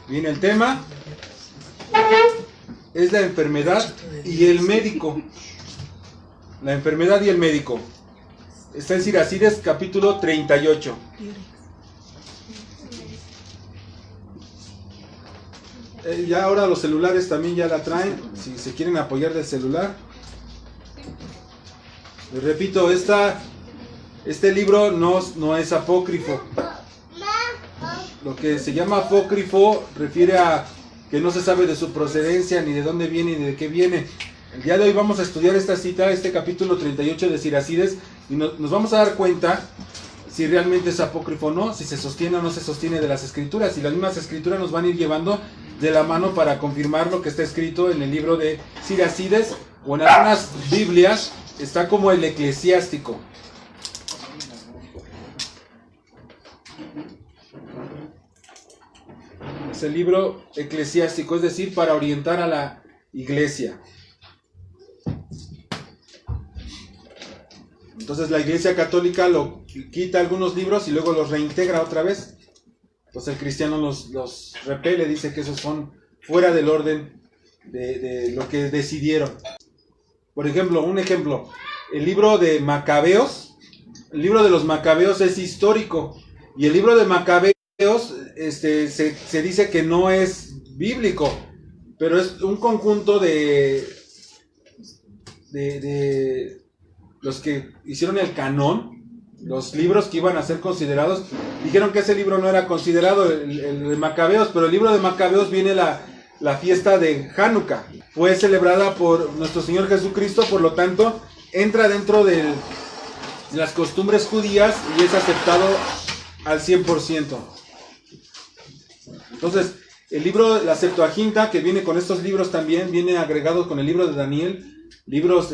Bien, el tema es la enfermedad y el médico. La enfermedad y el médico. Está en Siracides capítulo 38. Ya ahora los celulares también ya la traen, si se quieren apoyar del celular. Les repito, este libro no es apócrifo. Lo que se llama apócrifo refiere a que no se sabe de su procedencia, ni de dónde viene, ni de qué viene. El día de hoy vamos a estudiar esta cita, este capítulo 38 de Siracides, y nos vamos a dar cuenta si realmente es apócrifo o no, si se sostiene o no se sostiene de las escrituras. Y las mismas escrituras nos van a ir llevando de la mano para confirmar lo que está escrito en el libro de Siracides, o en algunas Biblias está como el eclesiástico. Es el libro eclesiástico, es decir, para orientar a la iglesia. Entonces la Iglesia Católica lo quita algunos libros y luego los reintegra otra vez. Entonces el cristiano los repele, dice que esos son fuera del orden de lo que decidieron. Por ejemplo, el libro de Macabeos, el libro de los Macabeos es histórico, y el libro de Macabeos se dice que no es bíblico, pero es un conjunto de los que hicieron el canón, los libros que iban a ser considerados, dijeron que ese libro no era considerado el de Macabeos, pero el libro de Macabeos viene la fiesta de Hanukkah. Fue celebrada por nuestro Señor Jesucristo, por lo tanto, entra dentro de las costumbres judías y es aceptado al 100%. Entonces, el libro, la Septuaginta, que viene con estos libros también, viene agregado con el libro de Daniel, libros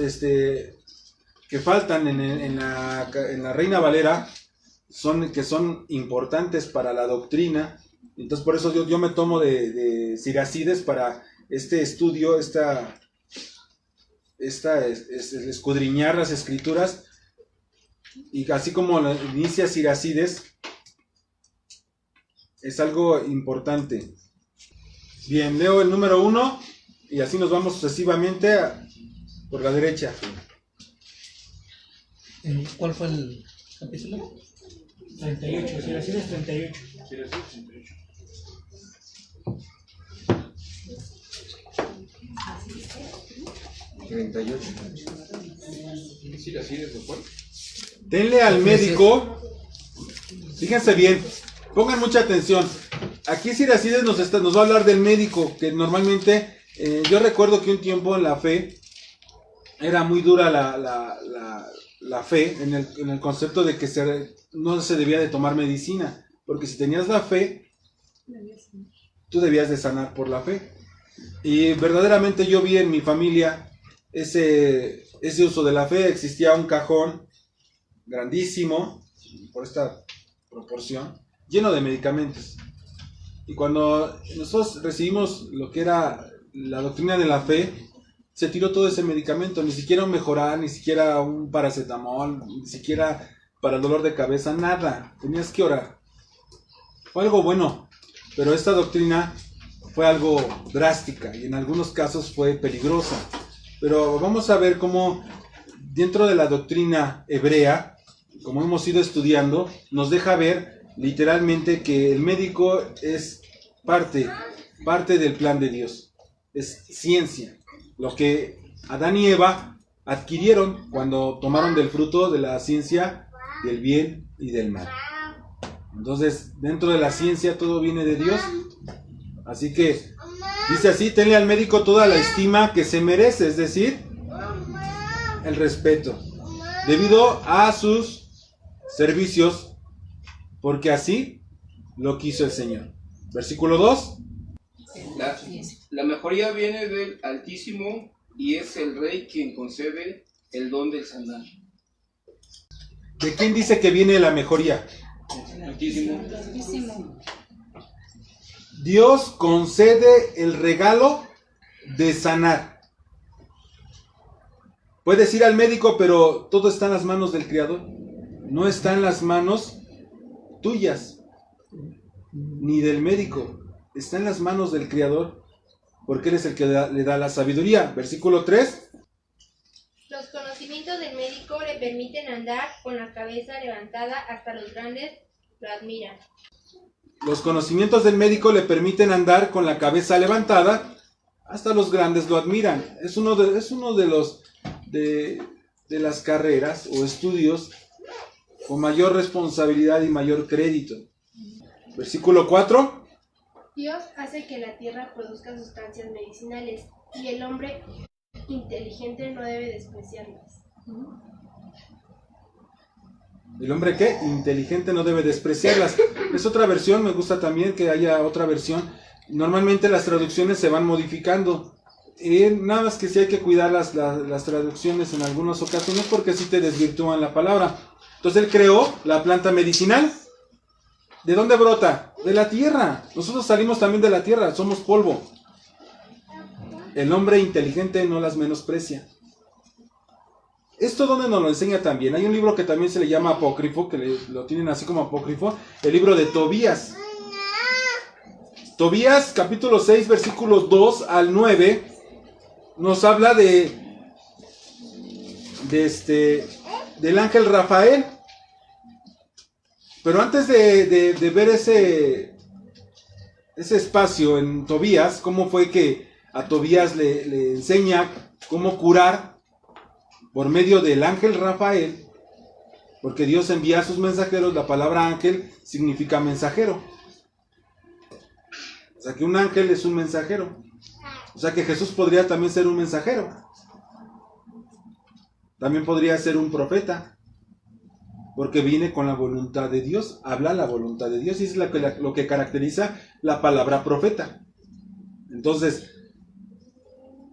que faltan en la Reina Valera, que son importantes para la doctrina. Entonces por eso yo me tomo de Siracides para este estudio, escudriñar las escrituras, y así como inicia Siracides, es algo importante. Bien, leo el número 1 y así nos vamos sucesivamente por la derecha. ¿Cuál fue el capítulo? 38, Siracides 38. Siracides 38. Siracides, ¿lo cual? Denle al médico, fíjense bien, pongan mucha atención. Aquí Siracides nos va a hablar del médico, que normalmente, yo recuerdo que un tiempo en la fe, era muy dura la fe en el concepto de que no se debía de tomar medicina, porque si tenías la fe, tú debías de sanar por la fe. Y verdaderamente yo vi en mi familia ese uso de la fe. Existía un cajón grandísimo, por esta proporción, lleno de medicamentos. Y cuando nosotros recibimos lo que era la doctrina de la fe, se tiró todo ese medicamento, ni siquiera un Mejoral, ni siquiera un paracetamol, ni siquiera para el dolor de cabeza, nada. Tenías que orar. Fue algo bueno, pero esta doctrina fue algo drástica y en algunos casos fue peligrosa. Pero vamos a ver cómo dentro de la doctrina hebrea, como hemos ido estudiando, nos deja ver literalmente que el médico es parte del plan de Dios. Es ciencia. Lo que Adán y Eva adquirieron cuando tomaron del fruto de la ciencia del bien y del mal. Entonces, dentro de la ciencia todo viene de Dios. Así que, dice así: tenle al médico toda la estima que se merece, es decir, el respeto, debido a sus servicios, porque así lo quiso el Señor. Versículo 2. La mejoría viene del Altísimo y es el Rey quien concede el don del sanar. ¿De quién dice que viene la mejoría? Altísimo. Dios concede el regalo de sanar. Puedes ir al médico, pero todo está en las manos del Creador. No está en las manos tuyas. ni del médico. Está en las manos del Creador, porque Él es el que le da la sabiduría. Versículo 3. Los conocimientos del médico le permiten andar con la cabeza levantada, hasta los grandes lo admiran. Los conocimientos del médico le permiten andar con la cabeza levantada, hasta los grandes lo admiran. Es uno de las carreras o estudios con mayor responsabilidad y mayor crédito. Versículo 4. Dios hace que la tierra produzca sustancias medicinales y el hombre inteligente no debe despreciarlas. ¿El hombre qué? Inteligente no debe despreciarlas. Es otra versión, me gusta también que haya otra versión. Normalmente las traducciones se van modificando. Nada más que sí hay que cuidar las traducciones en algunas ocasiones porque sí te desvirtúan la palabra. Entonces Él creó la planta medicinal. ¿De dónde brota? De la tierra. Nosotros salimos también de la tierra, somos polvo. El hombre inteligente no las menosprecia. Esto donde nos lo enseña también. Hay un libro que también se le llama apócrifo, que lo tienen así como apócrifo, el libro de Tobías. Tobías, capítulo 6, versículos 2 al 9, nos habla del ángel Rafael. Pero antes de ver ese espacio en Tobías, cómo fue que a Tobías le enseña cómo curar por medio del ángel Rafael, porque Dios envía a sus mensajeros. La palabra ángel significa mensajero. O sea que un ángel es un mensajero. O sea que Jesús podría también ser un mensajero. También podría ser un profeta, porque viene con la voluntad de Dios, habla la voluntad de Dios, y es lo que caracteriza la palabra profeta. Entonces,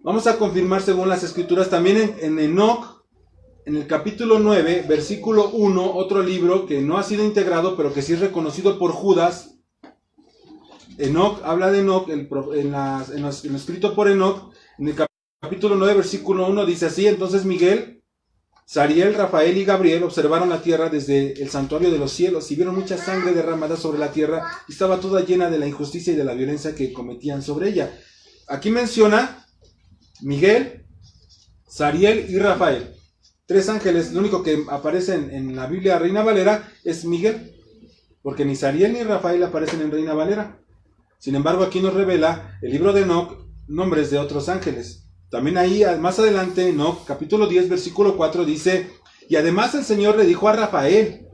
vamos a confirmar según las escrituras también en Enoc, en el capítulo 9, versículo 1, otro libro que no ha sido integrado, pero que sí es reconocido por Judas. Enoc, habla de Enoc, en lo escrito por Enoc, en el capítulo 9, versículo 1, dice así: entonces Miguel, Sariel, Rafael y Gabriel observaron la tierra desde el santuario de los cielos y vieron mucha sangre derramada sobre la tierra, y estaba toda llena de la injusticia y de la violencia que cometían sobre ella. Aquí menciona Miguel, Sariel y Rafael. 3 ángeles. Lo único que aparece en la Biblia Reina Valera es Miguel, porque ni Sariel ni Rafael aparecen en Reina Valera. Sin embargo, aquí nos revela el libro de Enoc nombres de otros ángeles. También ahí, más adelante, Enoc, capítulo 10, versículo 4, dice: y además el Señor le dijo a Rafael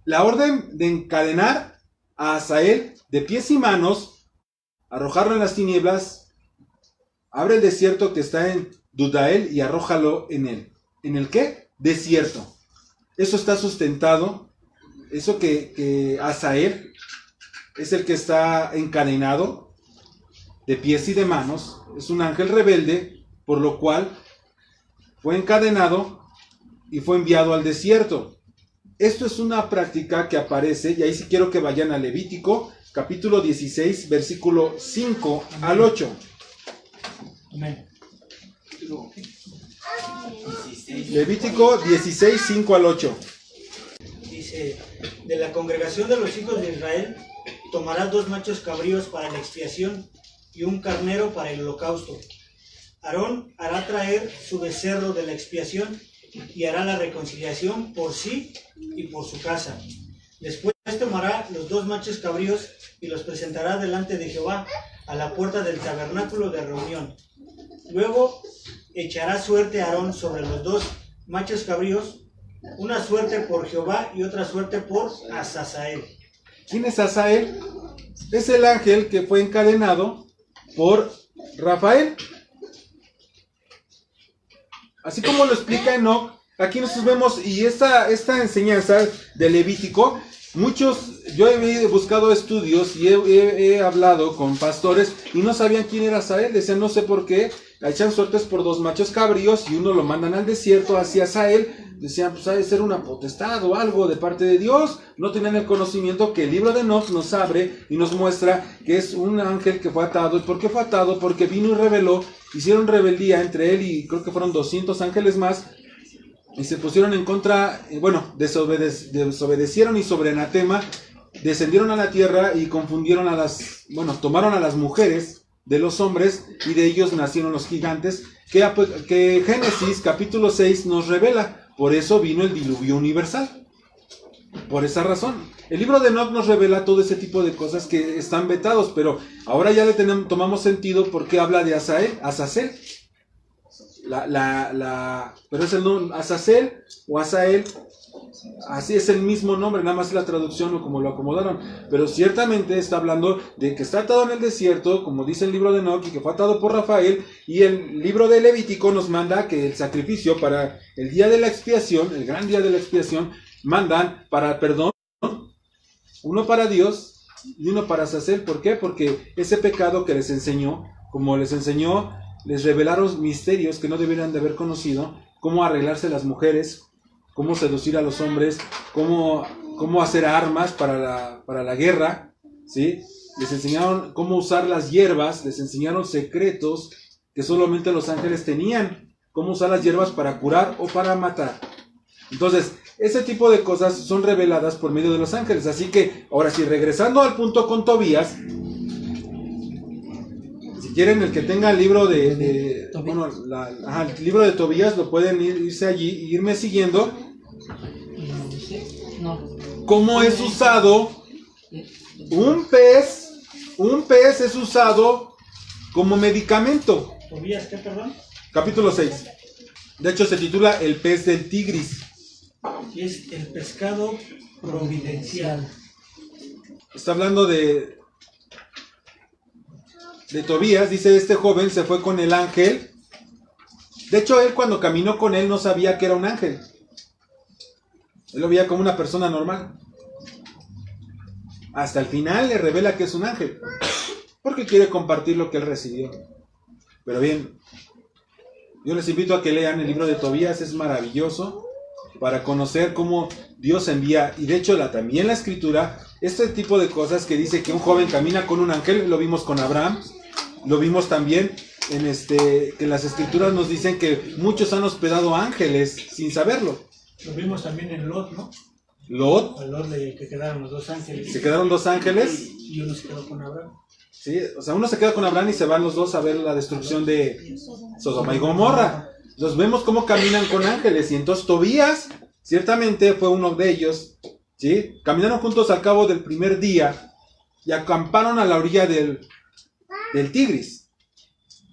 la orden de encadenar a Asael de pies y manos, arrojarlo en las tinieblas, abre el desierto que está en Dudael y arrójalo en él. ¿En el qué? Desierto. Eso está sustentado, eso que Asael es el que está encadenado de pies y de manos, es un ángel rebelde, por lo cual fue encadenado y fue enviado al desierto. Esto es una práctica que aparece, y ahí sí quiero que vayan a Levítico, capítulo 16, versículo 5 al 8. Amén. Levítico 16, 5 al 8. Dice: de la congregación de los hijos de Israel tomarás 2 machos cabríos para la expiación y un carnero para el holocausto. Aarón hará traer su becerro de la expiación y hará la reconciliación por sí y por su casa. Después tomará los 2 machos cabríos y los presentará delante de Jehová a la puerta del tabernáculo de reunión. Luego echará suerte a Aarón sobre los 2 machos cabríos, una suerte por Jehová y otra suerte por Azazael. ¿Quién es Asael? Es el ángel que fue encadenado por Rafael. Así como lo explica Enoc, aquí nosotros vemos, y esta enseñanza de Levítico, yo he buscado estudios y he hablado con pastores y no sabían quién era Asael. Decían, no sé por qué, echan suertes por 2 machos cabríos y uno lo mandan al desierto hacia Asael. Decían, pues ha de ser una potestad o algo de parte de Dios. No tenían el conocimiento que el libro de Enoc nos abre y nos muestra que es un ángel que fue atado. ¿Y por qué fue atado? Porque vino y reveló, hicieron rebeldía entre él y creo que fueron 200 ángeles más, y se pusieron en contra, desobedecieron y sobre anatema descendieron a la tierra y confundieron tomaron a las mujeres de los hombres y de ellos nacieron los gigantes que Génesis capítulo 6 nos revela. Por eso vino el diluvio universal. Por esa razón. El libro de Enoc nos revela todo ese tipo de cosas que están vetados, pero ahora ya tomamos sentido porque habla de Azazel. Pero es el nombre, Azazel o Azael, así es el mismo nombre, nada más la traducción o como lo acomodaron, pero ciertamente está hablando de que está atado en el desierto, como dice el libro de Enoc, y que fue atado por Rafael, y el libro de Levítico nos manda que el sacrificio para el día de la expiación, el gran día de la expiación, mandan para perdón, uno para Dios y uno para Azazel. ¿Por qué? Porque ese pecado que les enseñó, como les enseñó, les revelaron misterios que no deberían de haber conocido, cómo arreglarse las mujeres, cómo seducir a los hombres, cómo hacer armas para la guerra, ¿sí? Les enseñaron cómo usar las hierbas, les enseñaron secretos que solamente los ángeles tenían, cómo usar las hierbas para curar o para matar. Entonces, ese tipo de cosas son reveladas por medio de los ángeles. Así que, ahora sí, regresando al punto con Tobías, si quieren, el que tenga el libro el libro de Tobías, lo pueden irse allí e irme siguiendo. ¿Cómo es usado un pez es usado como medicamento? ¿Tobías qué, perdón? Capítulo 6. De hecho, se titula El pez del Tigris. Es el pescado providencial. Está hablando de Tobías. Dice, este joven se fue con el ángel. De hecho, él cuando caminó con él no sabía que era un ángel. Él lo veía como una persona normal. Hasta el final le revela que es un ángel, porque quiere compartir lo que él recibió. Pero bien, yo les invito a que lean el libro de Tobías. Es maravilloso para conocer cómo Dios envía. Y de hecho también la escritura, este tipo de cosas que dice que un joven camina con un ángel, lo vimos con Abraham, lo vimos también que las escrituras nos dicen que muchos han hospedado ángeles sin saberlo. Lo vimos también en Lot, ¿no? Lot, que quedaron los dos ángeles. se quedaron dos ángeles. Y uno se quedó con Abraham. Sí, o sea, uno se queda con Abraham y se van los dos a ver la destrucción de Sodoma y Gomorra. Los vemos cómo caminan con ángeles. Y entonces Tobías, ciertamente fue uno de ellos, ¿sí? Caminaron juntos al cabo del primer día y acamparon a la orilla del Tigris.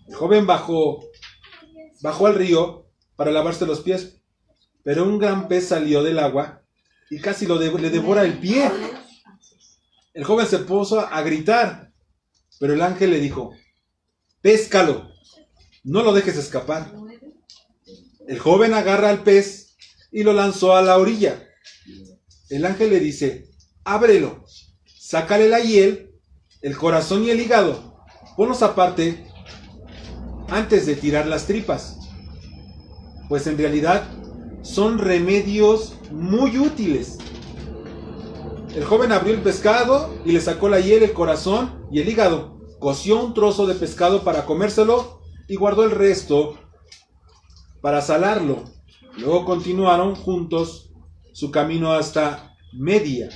El joven bajó al río para lavarse los pies, pero un gran pez salió del agua y casi le devora el pie. El joven se puso a gritar, pero el ángel le dijo, péscalo, no lo dejes escapar. El joven agarra al pez y lo lanzó a la orilla. El ángel le dice, ábrelo, sácale la hiel, el corazón y el hígado, ponlos aparte antes de tirar las tripas, pues en realidad son remedios muy útiles. El joven abrió el pescado y le sacó la hiel, el corazón y el hígado. Coció un trozo de pescado para comérselo y guardó el resto para salarlo. Luego continuaron juntos su camino hasta Media.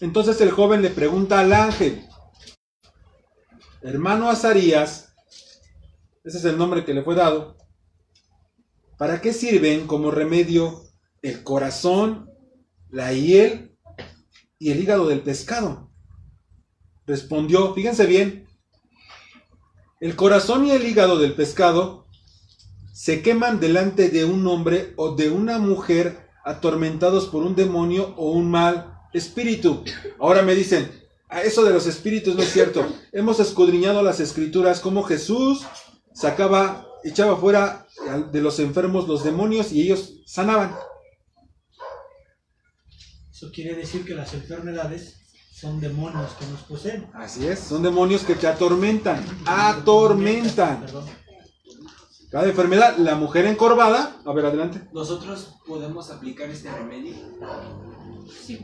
Entonces el joven le pregunta al ángel, hermano Azarías, ese es el nombre que le fue dado, ¿para qué sirven como remedio el corazón, la hiel y el hígado del pescado? Respondió, fíjense bien, el corazón y el hígado del pescado se queman delante de un hombre o de una mujer atormentados por un demonio o un mal espíritu. Ahora me dicen, eso de los espíritus no es cierto. Hemos escudriñado las escrituras, como Jesús echaba fuera de los enfermos los demonios y ellos sanaban. Eso quiere decir que las enfermedades son demonios que nos poseen. Así es, son demonios que te atormentan. Atormentan. Perdón. Cada enfermedad, la mujer encorvada, a ver, adelante. ¿Nosotros podemos aplicar este remedio? Si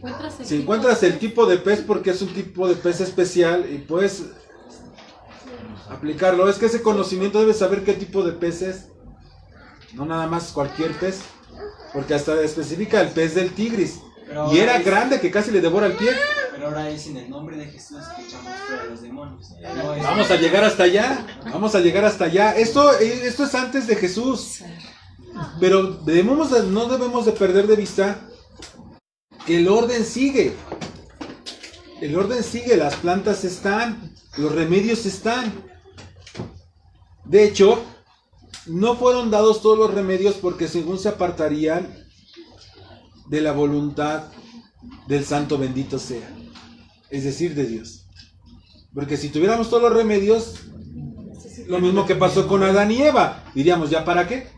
encuentras el tipo de pez, porque es un tipo de pez especial y puedes aplicarlo. Es que ese conocimiento debes saber qué tipo de pez es. No nada más cualquier pez, porque hasta especifica el pez del Tigris. Y era grande, que casi le devora el pie. Pero ahora es en el nombre de Jesús que echamos fuera a los demonios. No es- Vamos a llegar hasta allá. Vamos a llegar hasta allá. Esto es antes de Jesús. Pero no debemos de perder de vista que el orden sigue. El orden sigue. Las plantas están. Los remedios están. De hecho, no fueron dados todos los remedios porque según se apartarían de la voluntad del Santo bendito sea. Es decir, de Dios. Porque si tuviéramos todos los remedios, lo mismo que pasó con Adán y Eva, diríamos, ¿ya para qué?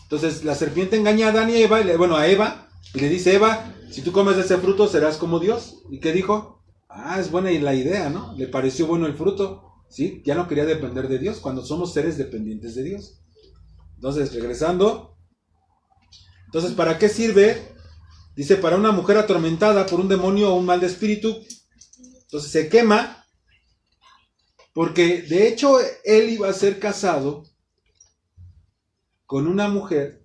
Entonces la serpiente engaña a Adán y Eva, a Eva, y le dice, Eva, si tú comes de ese fruto serás como Dios. ¿Y qué dijo? Es buena la idea, ¿no? Le pareció bueno el fruto, ¿sí? Ya no quería depender de Dios, cuando somos seres dependientes de Dios. Entonces, regresando. Entonces, ¿para qué sirve? Dice, para una mujer atormentada por un demonio o un mal de espíritu. Entonces se quema, porque de hecho él iba a ser casado con una mujer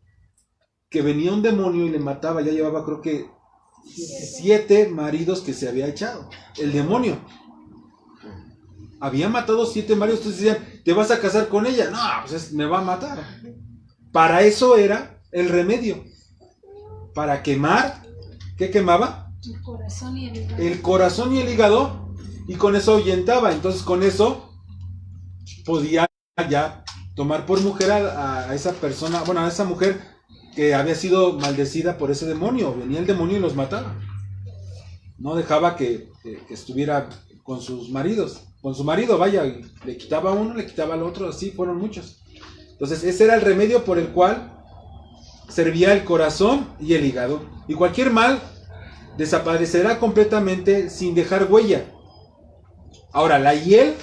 que venía un demonio y le mataba. Ya llevaba creo que 7 maridos que se había echado. El demonio había matado 7 maridos. Entonces decían, ¿te vas a casar con ella? No, pues me va a matar. Para eso era el remedio. Para quemar. ¿Qué quemaba? El corazón y el hígado. El corazón y el hígado. Y con eso ahuyentaba. Entonces con eso podía ya tomar por mujer a esa persona, bueno, a esa mujer que había sido maldecida por ese demonio. Venía el demonio y los mataba. No dejaba que estuviera con sus maridos. Con su marido, vaya, y le quitaba a uno, le quitaba al otro, así fueron muchos. Entonces ese era el remedio por el cual servía el corazón y el hígado. Y cualquier mal desaparecerá completamente sin dejar huella. Ahora, la hiel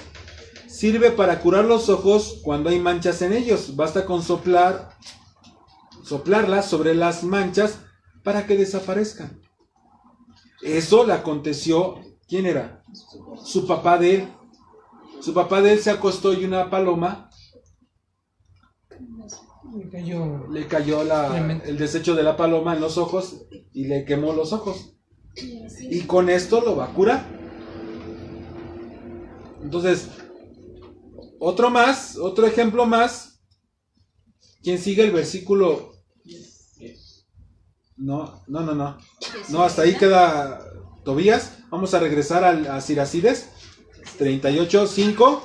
sirve para curar los ojos cuando hay manchas en ellos. Basta con soplarla sobre las manchas para que desaparezcan. Eso le aconteció, ¿quién era? Su papá de él. Su papá de él se acostó y una paloma le cayó el desecho de la paloma en los ojos y le quemó los ojos. Y con esto lo va a curar. Entonces, otro ejemplo más. ¿Quién sigue el versículo? No, hasta ahí queda Tobías. Vamos a regresar a Siracides 38:5.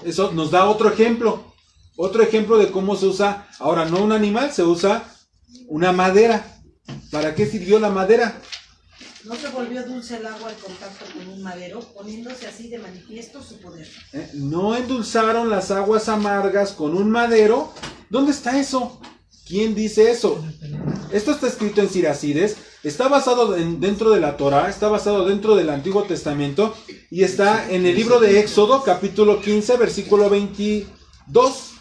Eso nos da otro ejemplo. Otro ejemplo de cómo se usa, ahora no un animal, se usa una madera. ¿Para qué sirvió la madera? ¿No se volvió dulce el agua al contacto con un madero, poniéndose así de manifiesto su poder? No endulzaron las aguas amargas con un madero. ¿Dónde está eso? ¿Quién dice eso? Esto está escrito en Siracides, está basado dentro de la Torá, está basado dentro del Antiguo Testamento y está en el libro de Éxodo, capítulo 15, versículo 22.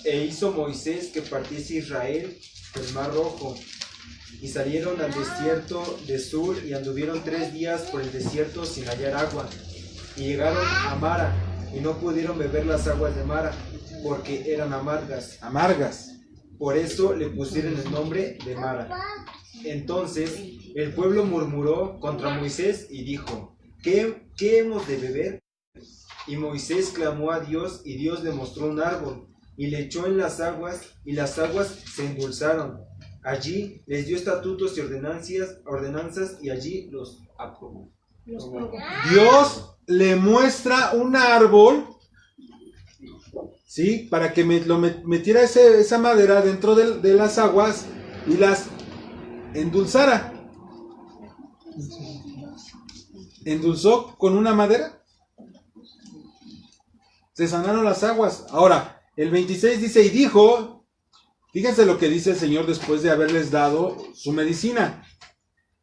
E hizo Moisés que partiese Israel el mar rojo, y salieron al desierto de Sur, y anduvieron 3 días por el desierto sin hallar agua, y llegaron a Mara, y no pudieron beber las aguas de Mara, porque eran amargas. Por eso le pusieron el nombre de Mara. Entonces el pueblo murmuró contra Moisés y dijo, ¿qué hemos de beber? Y Moisés clamó a Dios, y Dios le mostró un árbol, y le echó en las aguas, y las aguas se endulzaron. Allí les dio estatutos y ordenanzas, y allí los aprobó. Dios le muestra un árbol, ¿sí? Para que metiera esa madera dentro de las aguas y las endulzara. ¿Endulzó con una madera? Se sanaron las aguas. Ahora, el 26 dice, y dijo, fíjense lo que dice el Señor después de haberles dado su medicina.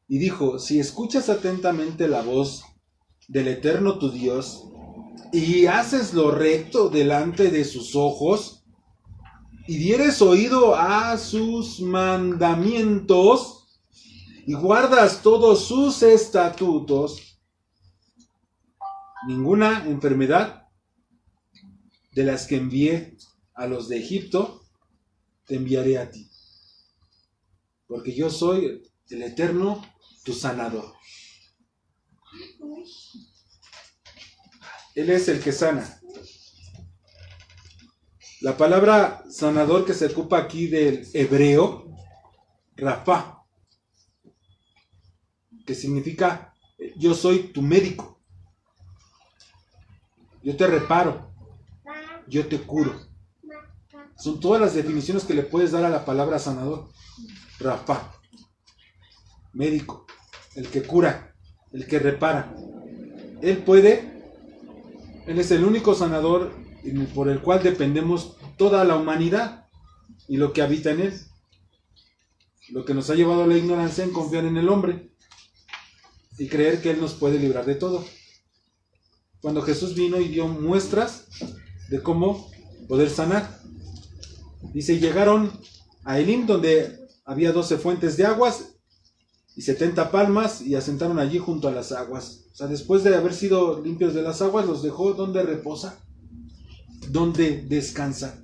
Y dijo, si escuchas atentamente la voz del Eterno tu Dios, y haces lo recto delante de sus ojos, y dieres oído a sus mandamientos, y guardas todos sus estatutos, ninguna enfermedad de las que envié a los de Egipto, te enviaré a ti. Porque yo soy el Eterno, tu sanador. Él es el que sana. La palabra sanador que se ocupa aquí del hebreo, Rafa, que significa yo soy tu médico. Yo te reparo. Yo te curo. Son todas las definiciones que le puedes dar a la palabra sanador. Rafa, médico, el que cura, el que repara. Él es el único sanador por el cual dependemos toda la humanidad y lo que habita en él. Lo que nos ha llevado a la ignorancia en confiar en el hombre y creer que él nos puede librar de todo. Cuando Jesús vino y dio muestras de cómo poder sanar. Dice, llegaron a Elim, donde había 12 fuentes de aguas y 70 palmas, y asentaron allí junto a las aguas. O sea, después de haber sido limpios de las aguas, los dejó donde reposa, donde descansa.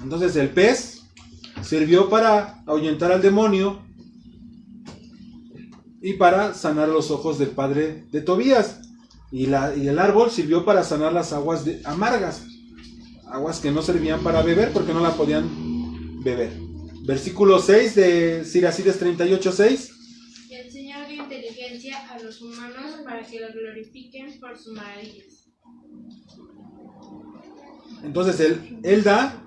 Entonces el pez sirvió para ahuyentar al demonio y para sanar los ojos del padre de Tobías. Y el árbol sirvió para sanar las aguas amargas, aguas que no servían para beber porque no la podían beber. Versículo 6 de Siracides 38:6. Y el Señor dio inteligencia a los humanos para que lo glorifiquen por sus maravillas. Entonces él da.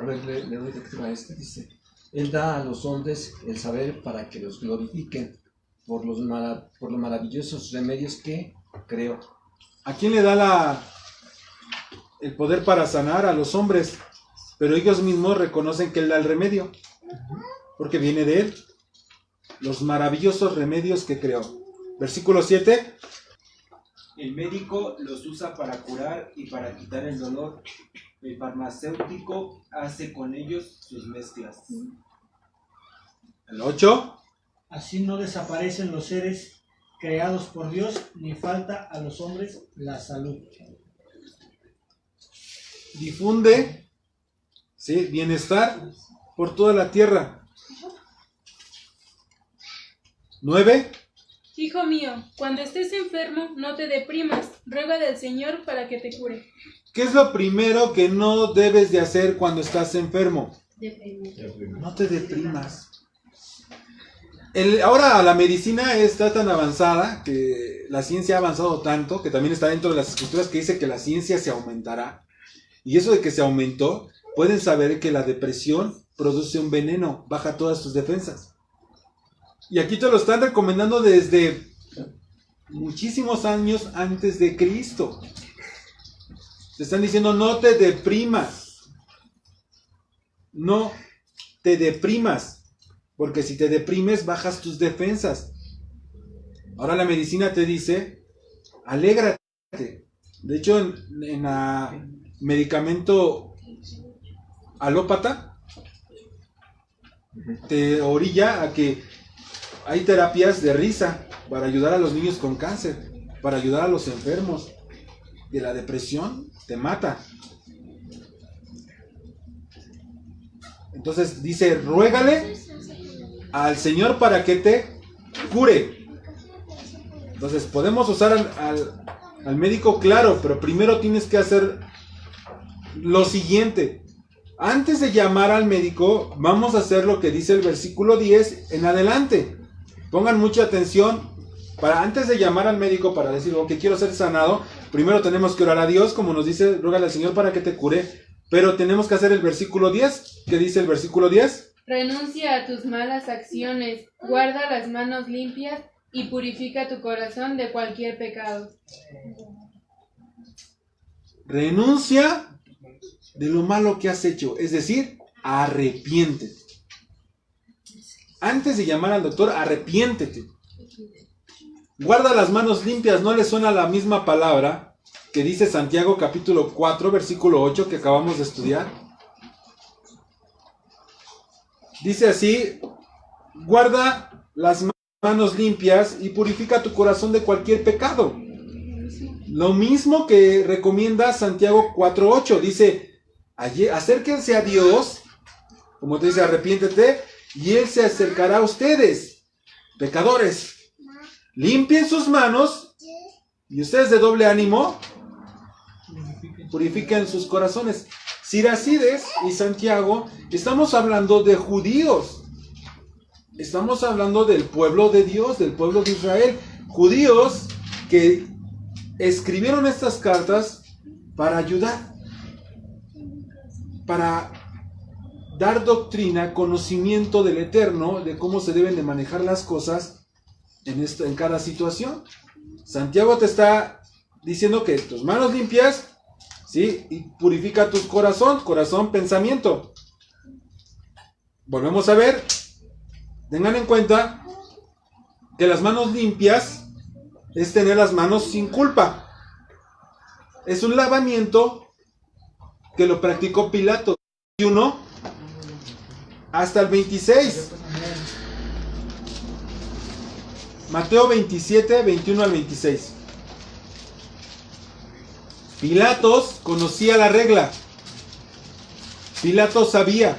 A ver, le doy lectura a este, dice. Él da a los hombres el saber para que los glorifiquen por los maravillosos remedios que creó. ¿A quién le da el poder para sanar? A los hombres. Pero ellos mismos reconocen que él da el remedio, porque viene de él. Los maravillosos remedios que creó. Versículo 7. El médico los usa para curar y para quitar el dolor. El farmacéutico hace con ellos sus mezclas. El 8. Así no desaparecen los seres creados por Dios, ni falta a los hombres la salud. Difunde, ¿sí?, bienestar por toda la tierra. 9. Hijo mío, cuando estés enfermo, no te deprimas, ruega del Señor para que te cure. ¿Qué es lo primero que no debes de hacer cuando estás enfermo? No te deprimas. Ahora la medicina está tan avanzada, que la ciencia ha avanzado tanto, que también está dentro de las escrituras que dice que la ciencia se aumentará. Y eso de que se aumentó, pueden saber que la depresión produce un veneno, baja todas tus defensas. Y aquí te lo están recomendando desde muchísimos años antes de Cristo. Te están diciendo, no te deprimas. No te deprimas. Porque si te deprimes, bajas tus defensas. Ahora la medicina te dice, alégrate. De hecho, en la medicamento alópata, te orilla a que hay terapias de risa para ayudar a los niños con cáncer, para ayudar a los enfermos de la depresión, te mata. Entonces dice, ruégale al Señor para que te cure. Entonces podemos usar al médico, claro, pero primero tienes que hacer lo siguiente. Antes de llamar al médico, vamos a hacer lo que dice el versículo 10 en adelante. Pongan mucha atención. Antes de llamar al médico para decir, ok, quiero ser sanado, primero tenemos que orar a Dios, como nos dice, ruégale al Señor para que te cure. Pero tenemos que hacer el versículo 10. ¿Qué dice el versículo 10? Renuncia a tus malas acciones, guarda las manos limpias y purifica tu corazón de cualquier pecado. Renuncia de lo malo que has hecho, es decir, arrepiéntete. Antes de llamar al doctor, arrepiéntete. Guarda las manos limpias. ¿No le suena la misma palabra que dice Santiago capítulo 4, versículo 8 que acabamos de estudiar? Dice así, guarda las manos limpias y purifica tu corazón de cualquier pecado. Lo mismo que recomienda Santiago 4:8. Dice, acérquense a Dios, como te dice, arrepiéntete, y Él se acercará a ustedes, pecadores. limpien sus manos y ustedes de doble ánimo purifiquen sus corazones. Siracides y Santiago, estamos hablando de judíos. Estamos hablando del pueblo de Dios, del pueblo de Israel. Judíos que escribieron estas cartas para ayudar, para dar doctrina, conocimiento del Eterno, de cómo se deben de manejar las cosas en cada situación. Santiago te está diciendo que tus manos limpias, ¿sí? Y purifica tu corazón, pensamiento. Volvemos a ver, tengan en cuenta que las manos limpias es tener las manos sin culpa. Es un lavamiento que lo practicó Pilato. 21 hasta el 26. Mateo 27, 21 al 26. Pilatos conocía la regla. Pilatos sabía.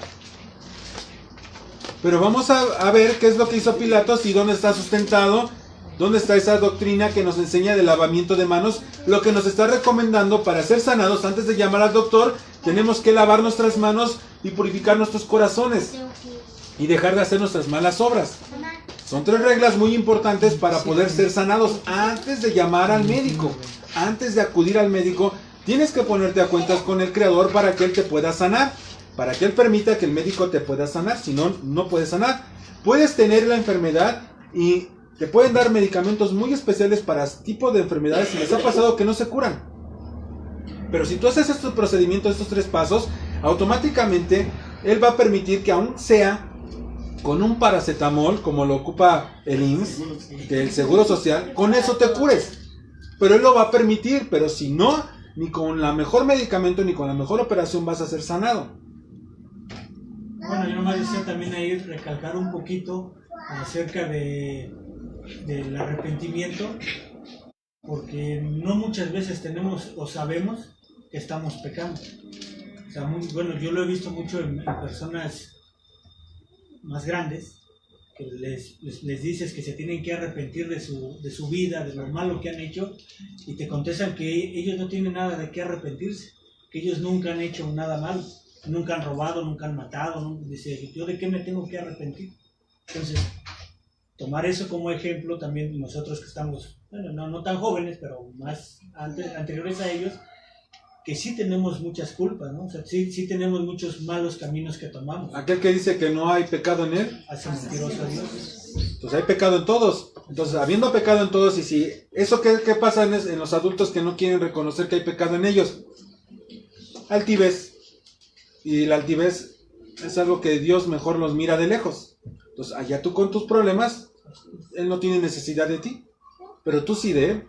Pero vamos a ver qué es lo que hizo Pilatos y dónde está sustentado, dónde está esa doctrina que nos enseña del lavamiento de manos, lo que nos está recomendando para ser sanados. Antes de llamar al doctor, tenemos que lavar nuestras manos y purificar nuestros corazones y dejar de hacer nuestras malas obras. Son 3 reglas muy importantes para poder ser sanados. Antes de llamar al médico, antes de acudir al médico, tienes que ponerte a cuentas con el Creador para que Él te pueda sanar, para que Él permita que el médico te pueda sanar. Si no, no puedes sanar. Puedes tener la enfermedad y te pueden dar medicamentos muy especiales para este tipo de enfermedades y les ha pasado que no se curan. Pero si tú haces estos procedimientos, estos 3 pasos, automáticamente Él va a permitir que aún sea con un paracetamol, como lo ocupa el IMSS, que el Seguro Social, con eso te cures. Pero Él lo va a permitir, pero si no, ni con la mejor medicamento, ni con la mejor operación vas a ser sanado. Bueno, yo nomás deseo también ahí recalcar un poquito acerca del arrepentimiento, porque no muchas veces tenemos o sabemos que estamos pecando. O sea, bueno, yo lo he visto mucho en personas más grandes, que les dices que se tienen que arrepentir de su vida, de lo malo que han hecho, y te contestan que ellos no tienen nada de qué arrepentirse, que ellos nunca han hecho nada malo, nunca han robado, nunca han matado, ¿no? Dice, ¿yo de qué me tengo que arrepentir? Entonces, tomar eso como ejemplo también nosotros que estamos, bueno, no tan jóvenes, pero más anteriores a ellos, que sí tenemos muchas culpas, ¿no? O sea, sí tenemos muchos malos caminos que tomamos. Aquel que dice que no hay pecado en él, hace mentiroso a Dios. Entonces hay pecado en todos. Entonces, habiendo pecado en todos, y si eso qué pasa en los adultos que no quieren reconocer que hay pecado en ellos, altivez. Y la altivez es algo que Dios mejor los mira de lejos. Entonces, allá tú con tus problemas, Él no tiene necesidad de ti, pero tú sí de Él.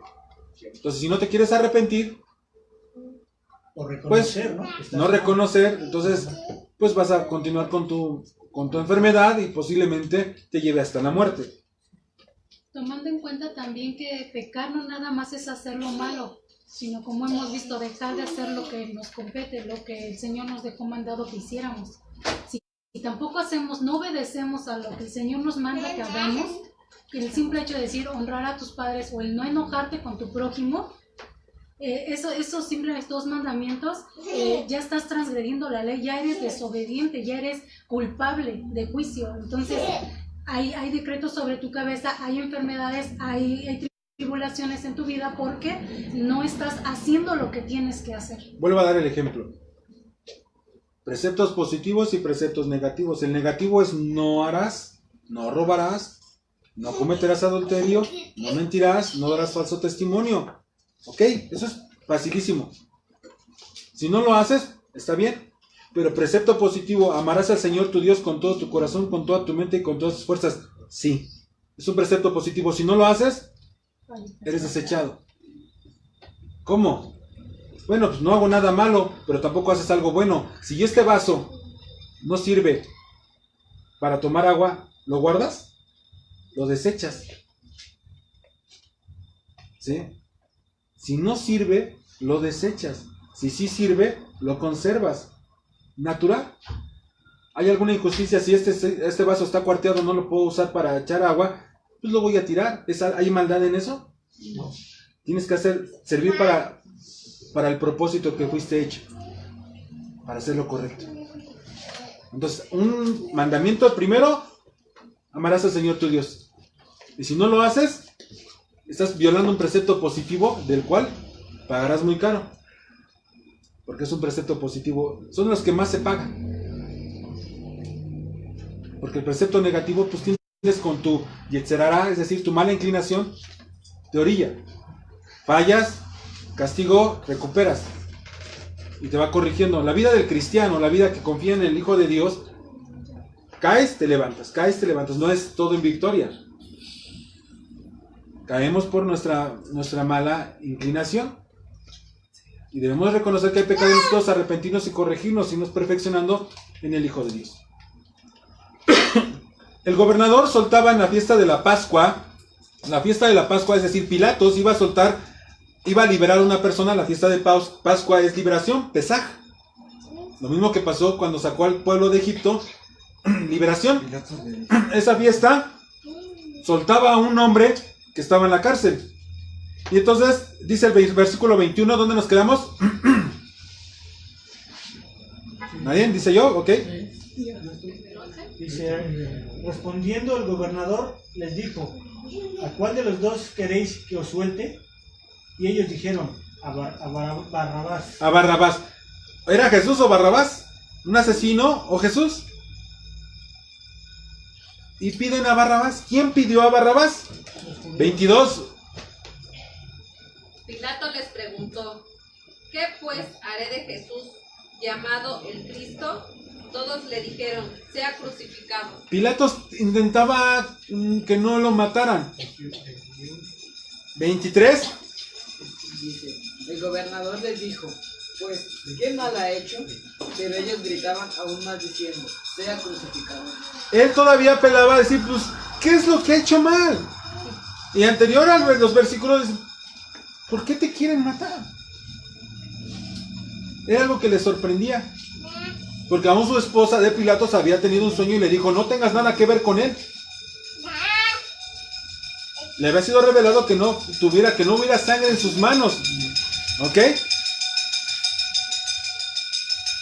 Entonces, si no te quieres arrepentir, o reconocer, pues, ¿no? Reconocer, entonces, pues vas a continuar con tu enfermedad y posiblemente te lleve hasta la muerte. Tomando en cuenta también que pecar no nada más es hacer lo malo, sino como hemos visto, dejar de hacer lo que nos compete, lo que el Señor nos dejó mandado que hiciéramos. Si tampoco no obedecemos a lo que el Señor nos manda que hagamos, el simple hecho de decir honrar a tus padres o el no enojarte con tu prójimo, esos simples 2 mandamientos, ya estás transgrediendo la ley, ya eres desobediente, ya eres culpable de juicio. Entonces hay decretos sobre tu cabeza, hay enfermedades, hay tribulaciones en tu vida porque no estás haciendo lo que tienes que hacer. Vuelvo a dar el ejemplo. Preceptos positivos y preceptos negativos. El negativo es no harás, no robarás, no cometerás adulterio, no mentirás, no darás falso testimonio. Ok, eso es facilísimo. Si no lo haces, está bien. Pero precepto positivo, amarás al Señor tu Dios con todo tu corazón, con toda tu mente y con todas tus fuerzas. Sí, es un precepto positivo. Si no lo haces, eres desechado. ¿Cómo? Bueno, pues no hago nada malo, pero tampoco haces algo bueno. Si este vaso no sirve para tomar agua, ¿lo guardas? Lo desechas. ¿Sí? Si no sirve, lo desechas. Si sí sirve, lo conservas. Natural. ¿Hay alguna injusticia? Si este vaso está cuarteado, no lo puedo usar para echar agua, pues lo voy a tirar. ¿Hay maldad en eso? No. Tienes que servir para el propósito que fuiste hecho, para hacer lo correcto. Entonces, un mandamiento primero, amarás al Señor tu Dios. Y si no lo haces, estás violando un precepto positivo del cual pagarás muy caro. Porque es un precepto positivo. Son los que más se pagan. Porque el precepto negativo, pues tienes con tu yetzer hara, es decir, tu mala inclinación, te orilla. Fallas, castigo, recuperas. Y te va corrigiendo. La vida del cristiano, la vida que confía en el Hijo de Dios, caes, te levantas, caes, te levantas. No es todo en victoria. Caemos por nuestra mala inclinación. Y debemos reconocer que hay pecados en nosotros, arrepentirnos y corregirnos, y nos perfeccionando en el Hijo de Dios. El gobernador soltaba en la fiesta de la Pascua, es decir, Pilatos iba a liberar a una persona. La fiesta de Pascua es liberación, Pesaj. Lo mismo que pasó cuando sacó al pueblo de Egipto, liberación. Esa fiesta soltaba a un hombre que estaba en la cárcel. Y entonces, dice el versículo 21, ¿dónde nos quedamos? ¿Nadie? ¿Dice yo? Ok. Dice, respondiendo el gobernador, les dijo, ¿a cuál de los dos queréis que os suelte? Y ellos dijeron, a Barrabás. A Barrabás. ¿Era Jesús o Barrabás? ¿Un asesino o Jesús? Y piden a Barrabás. ¿Quién pidió a Barrabás? 22. Pilato les preguntó, ¿qué pues haré de Jesús, llamado el Cristo? Todos le dijeron, sea crucificado. Pilatos intentaba que no lo mataran. 23. Dice, el gobernador les dijo, pues, ¿qué mal ha hecho? Pero ellos gritaban aún más diciendo, sea crucificado. Él todavía apelaba a decir, pues, ¿qué es lo que ha hecho mal? Y anterior a los versículos, ¿por qué te quieren matar? Era algo que le sorprendía. Porque aún su esposa de Pilatos había tenido un sueño y le dijo, no tengas nada que ver con él. Le había sido revelado que no hubiera sangre en sus manos. ¿Ok?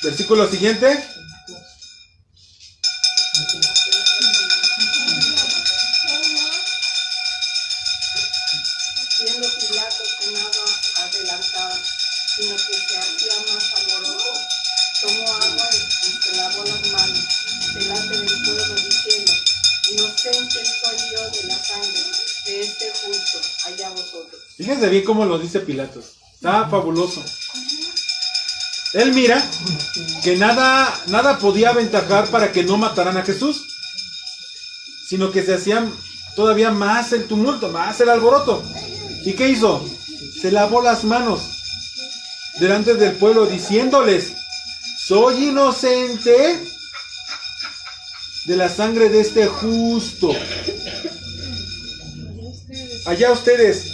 Versículo siguiente. Siendo Pilato que nada adelantaba, sino que se hacía más alboroto, tomó agua y se lavó las manos delante del pueblo, diciendo, inocente soy yo de la sangre de este justo, allá vosotros. Fíjense bien cómo lo dice Pilatos. Está fabuloso. Él mira que nada podía aventajar para que no mataran a Jesús, sino que se hacían todavía más el tumulto, más el alboroto. ¿Y qué hizo? Se lavó las manos delante del pueblo diciéndoles, soy inocente de la sangre de este justo. Allá ustedes.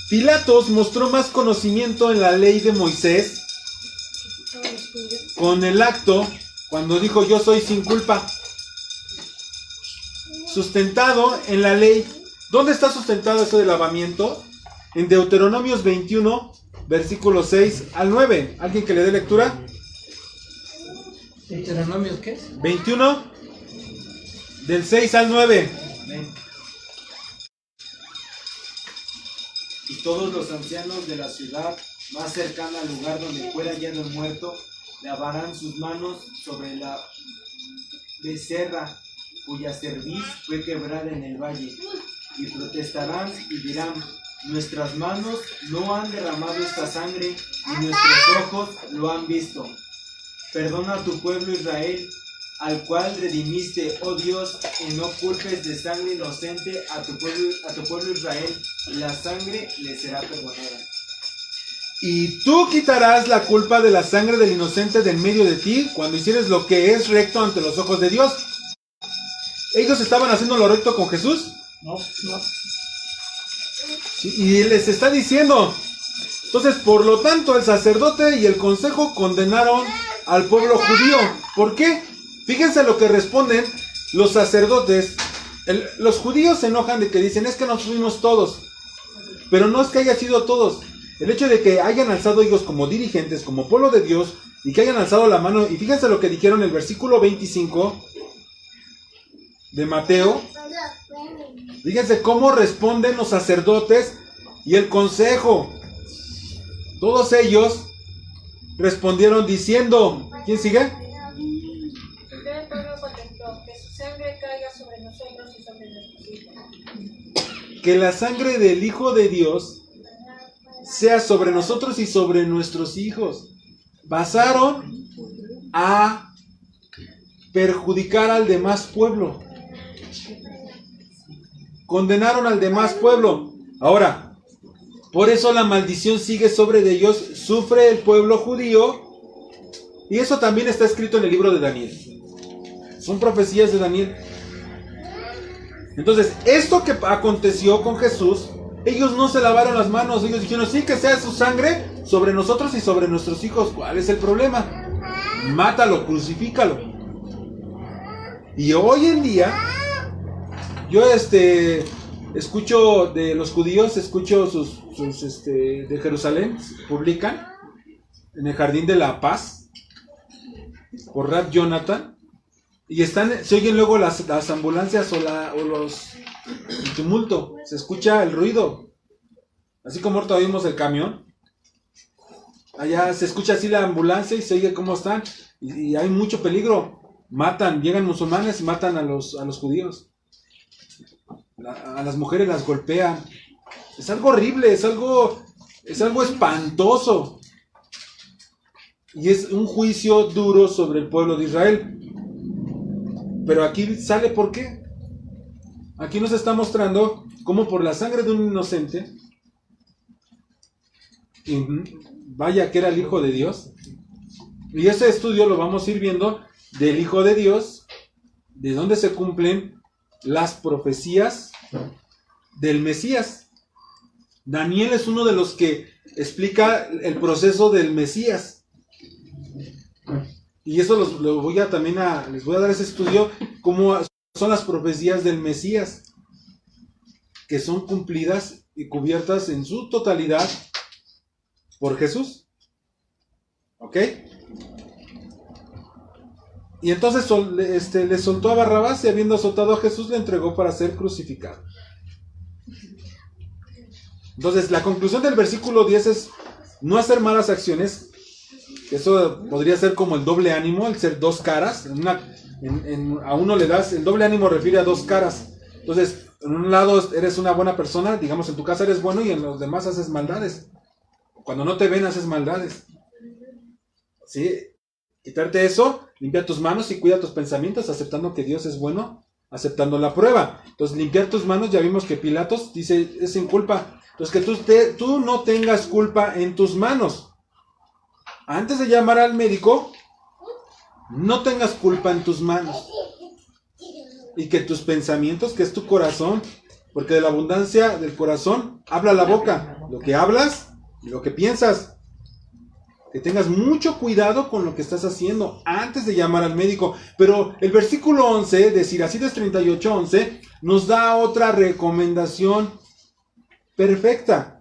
Pilatos mostró más conocimiento en la ley de Moisés con el acto cuando dijo yo soy sin culpa. Sustentado en la ley. ¿Dónde está sustentado eso del lavamiento? En Deuteronomios 21, versículos 6 al 9. ¿Alguien que le dé lectura? ¿Deuteronomios qué es? 21, del 6 al 9. Y todos los ancianos de la ciudad más cercana al lugar donde fuera hallado el muerto, lavarán sus manos sobre la becerra cuya cerviz fue quebrada en el valle, y protestarán y dirán, nuestras manos no han derramado esta sangre, y nuestros ojos lo han visto. Perdona a tu pueblo Israel, al cual redimiste, oh Dios, y no culpes de sangre inocente a tu pueblo Israel, y la sangre le será perdonada. Y tú quitarás la culpa de la sangre del inocente de en medio de ti, cuando hicieres lo que es recto ante los ojos de Dios. ¿Ellos estaban haciendo lo recto con Jesús? No. Sí, y les está diciendo. Entonces, por lo tanto, el sacerdote y el consejo condenaron al pueblo judío. ¿Por qué? Fíjense lo que responden los sacerdotes Los judíos se enojan de que dicen, es que nos fuimos todos. Pero no es que haya sido todos. El hecho de que hayan alzado ellos como dirigentes, como pueblo de Dios, y que hayan alzado la mano, y fíjense lo que dijeron en el versículo 25 de Mateo. Fíjense cómo responden los sacerdotes y el consejo. Todos ellos respondieron diciendo, ¿quién sigue? El pueblo contempló que su sangre caiga sobre nosotros y sobre nuestros hijos. Que la sangre del Hijo de Dios sea sobre nosotros y sobre nuestros hijos. Pasaron a perjudicar al demás pueblo. Condenaron al demás pueblo. Ahora, por eso la maldición sigue sobre de ellos, sufre el pueblo judío, y eso también está escrito en el libro de Daniel. Son profecías de Daniel. Entonces, esto que aconteció con Jesús, ellos no se lavaron las manos, ellos dijeron, sí, que sea su sangre sobre nosotros y sobre nuestros hijos. ¿Cuál es el problema? Mátalo, crucifícalo. Y hoy en día, yo escucho de los judíos, escucho sus de Jerusalén, publican en el Jardín de la Paz, por Rab Jonathan, y se oyen luego las ambulancias el tumulto, se escucha el ruido, así como ahorita oímos el camión, allá se escucha así la ambulancia y se oye cómo están, y hay mucho peligro, llegan musulmanes y matan a los judíos, a las mujeres las golpean, es algo horrible, es algo espantoso, y es un juicio duro sobre el pueblo de Israel. Pero aquí sale por qué. Aquí nos está mostrando cómo por la sangre de un inocente, y vaya que era el Hijo de Dios, y ese estudio lo vamos a ir viendo del Hijo de Dios, de dónde se cumplen las profecías del Mesías. Daniel es uno de los que explica el proceso del Mesías. Y eso les voy a dar ese estudio, cómo son las profecías del Mesías, que son cumplidas y cubiertas en su totalidad por Jesús. ¿Ok? Y entonces le soltó a Barrabás, y habiendo soltado a Jesús, le entregó para ser crucificado. Entonces, la conclusión del versículo 10 es no hacer malas acciones. Eso podría ser como el doble ánimo, el ser dos caras. A uno le das, el doble ánimo refiere a dos caras. Entonces, en un lado eres una buena persona, digamos en tu casa eres bueno, y en los demás haces maldades. Cuando no te ven, haces maldades. ¿Sí? Quitarte eso, limpia tus manos y cuida tus pensamientos, aceptando que Dios es bueno, aceptando la prueba. Entonces, limpiar tus manos, ya vimos que Pilatos dice, es sin culpa. Entonces, que tú no tengas culpa en tus manos. Antes de llamar al médico, no tengas culpa en tus manos. Y que tus pensamientos, que es tu corazón, porque de la abundancia del corazón habla la boca. Lo que hablas y lo que piensas. Que tengas mucho cuidado con lo que estás haciendo antes de llamar al médico. Pero el versículo 11 de Siracides 38:11 nos da otra recomendación perfecta.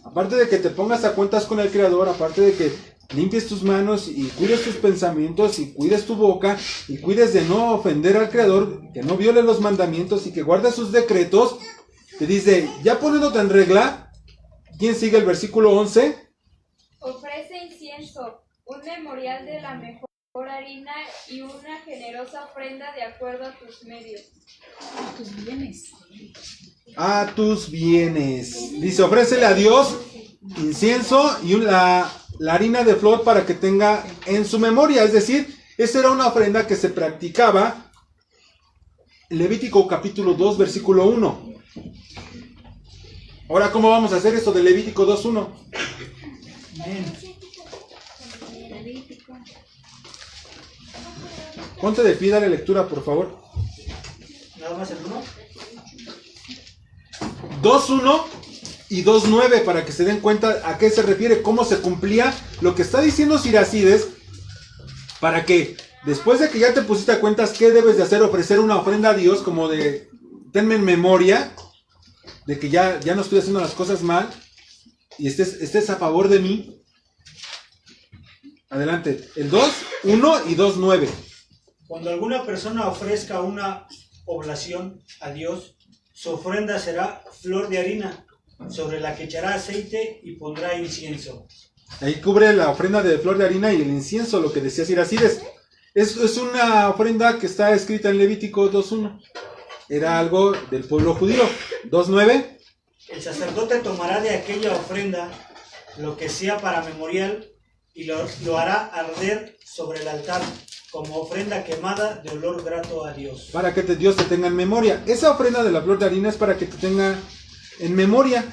Aparte de que te pongas a cuentas con el Creador, aparte de que limpies tus manos y cuides tus pensamientos y cuides tu boca y cuides de no ofender al Creador, que no violes los mandamientos y que guardes sus decretos, te dice, ya poniéndote en regla, ¿quién sigue el versículo 11? Ofrece incienso, un memorial de la mejor harina y una generosa ofrenda de acuerdo a tus medios. A tus bienes. A tus bienes. Dice, ofrécele a Dios incienso y la harina de flor para que tenga en su memoria. Es decir, esa era una ofrenda que se practicaba en Levítico capítulo 2, versículo 1. Ahora, ¿cómo vamos a hacer esto de Levítico 2:1? Ponte de pie, dale lectura, por favor. Nada más el 1. 2:1 y 2:9, para que se den cuenta a qué se refiere, cómo se cumplía lo que está diciendo Siracides, para que después de que ya te pusiste a cuentas qué debes de hacer, ofrecer una ofrenda a Dios, como de, tenme en memoria, de que ya no estoy haciendo las cosas mal, y estés a favor de mí. Adelante, el 2:1 y 2:9. Cuando alguna persona ofrezca una oblación a Dios, su ofrenda será flor de harina, sobre la que echará aceite y pondrá incienso. Ahí cubre la ofrenda de flor de harina y el incienso, lo que decía Siracides. Es una ofrenda que está escrita en Levítico 2:1. Era algo del pueblo judío. 2:9. El sacerdote tomará de aquella ofrenda lo que sea para memorial y lo hará arder sobre el altar como ofrenda quemada de olor grato a Dios. Para que Dios te tenga en memoria. Esa ofrenda de la flor de harina es para que te tenga en memoria.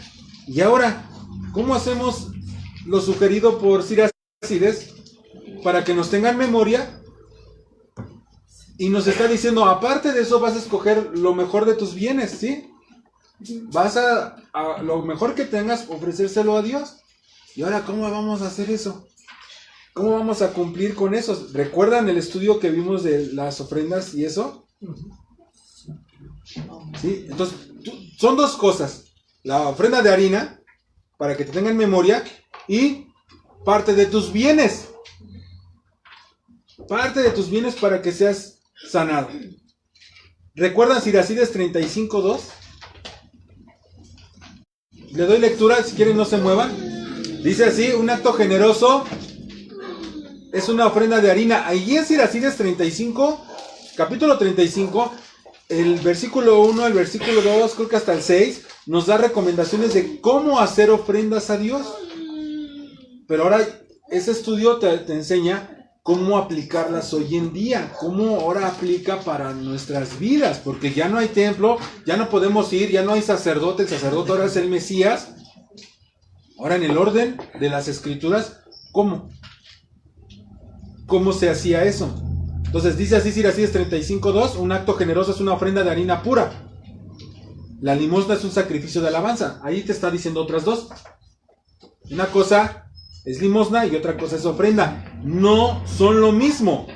Y ahora, ¿cómo hacemos lo sugerido por Siracides para que nos tenga en memoria? Y nos está diciendo, aparte de eso vas a escoger lo mejor de tus bienes, ¿sí? Vas a lo mejor que tengas, ofrecérselo a Dios. Y ahora, ¿cómo vamos a hacer eso? ¿Cómo vamos a cumplir con eso? ¿Recuerdan el estudio que vimos de las ofrendas y eso? ¿Sí? Entonces, son dos cosas. La ofrenda de harina, para que te tenga en memoria, y parte de tus bienes. Parte de tus bienes para que seas sanado. ¿Recuerdan Siracides 35:2? Le doy lectura, si quieren no se muevan. Dice así, un acto generoso es una ofrenda de harina. Allí en Siracides 35, capítulo 35, el versículo 1, el versículo 2, creo que hasta el 6, nos da recomendaciones de cómo hacer ofrendas a Dios. Pero ahora ese estudio te enseña cómo aplicarlas hoy en día, cómo ahora aplica para nuestras vidas, porque ya no hay templo, ya no podemos ir, ya no hay sacerdote, el sacerdote ahora es el Mesías. Ahora en el orden de las escrituras, ¿cómo se hacía eso? Entonces dice así Siracides 35:2, un acto generoso es una ofrenda de harina pura. La limosna es un sacrificio de alabanza. Ahí te está diciendo otras dos. Una cosa es limosna y otra cosa es ofrenda. No son lo mismo.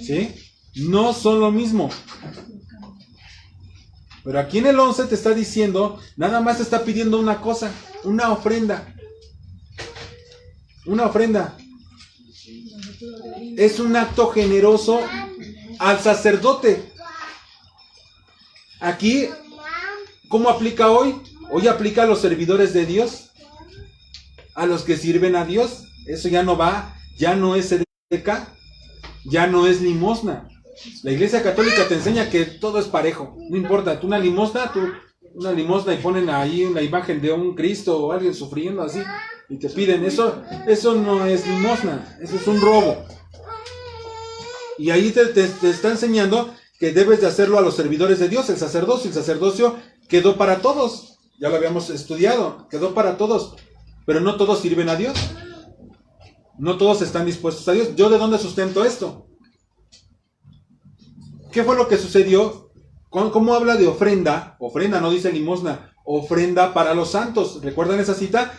¿Sí? No son lo mismo. Pero aquí en el 11 te está diciendo, nada más te está pidiendo una cosa, una ofrenda. Una ofrenda. Es un acto generoso al sacerdote. Aquí, ¿cómo aplica hoy? Hoy aplica a los servidores de Dios, a los que sirven a Dios. Eso ya no va, ya no es sedeca, ya no es limosna. La Iglesia Católica te enseña que todo es parejo. No importa, tú una limosna y ponen ahí una imagen de un Cristo o alguien sufriendo así y te piden eso no es limosna, eso es un robo. Y ahí te está enseñando que debes de hacerlo a los servidores de Dios. El sacerdocio quedó para todos. Ya lo habíamos estudiado, quedó para todos. Pero no todos sirven a Dios. No todos están dispuestos a Dios. ¿Yo de dónde sustento esto? ¿Qué fue lo que sucedió? ¿Cómo habla de ofrenda? Ofrenda, no dice limosna. Ofrenda para los santos. ¿Recuerdan esa cita?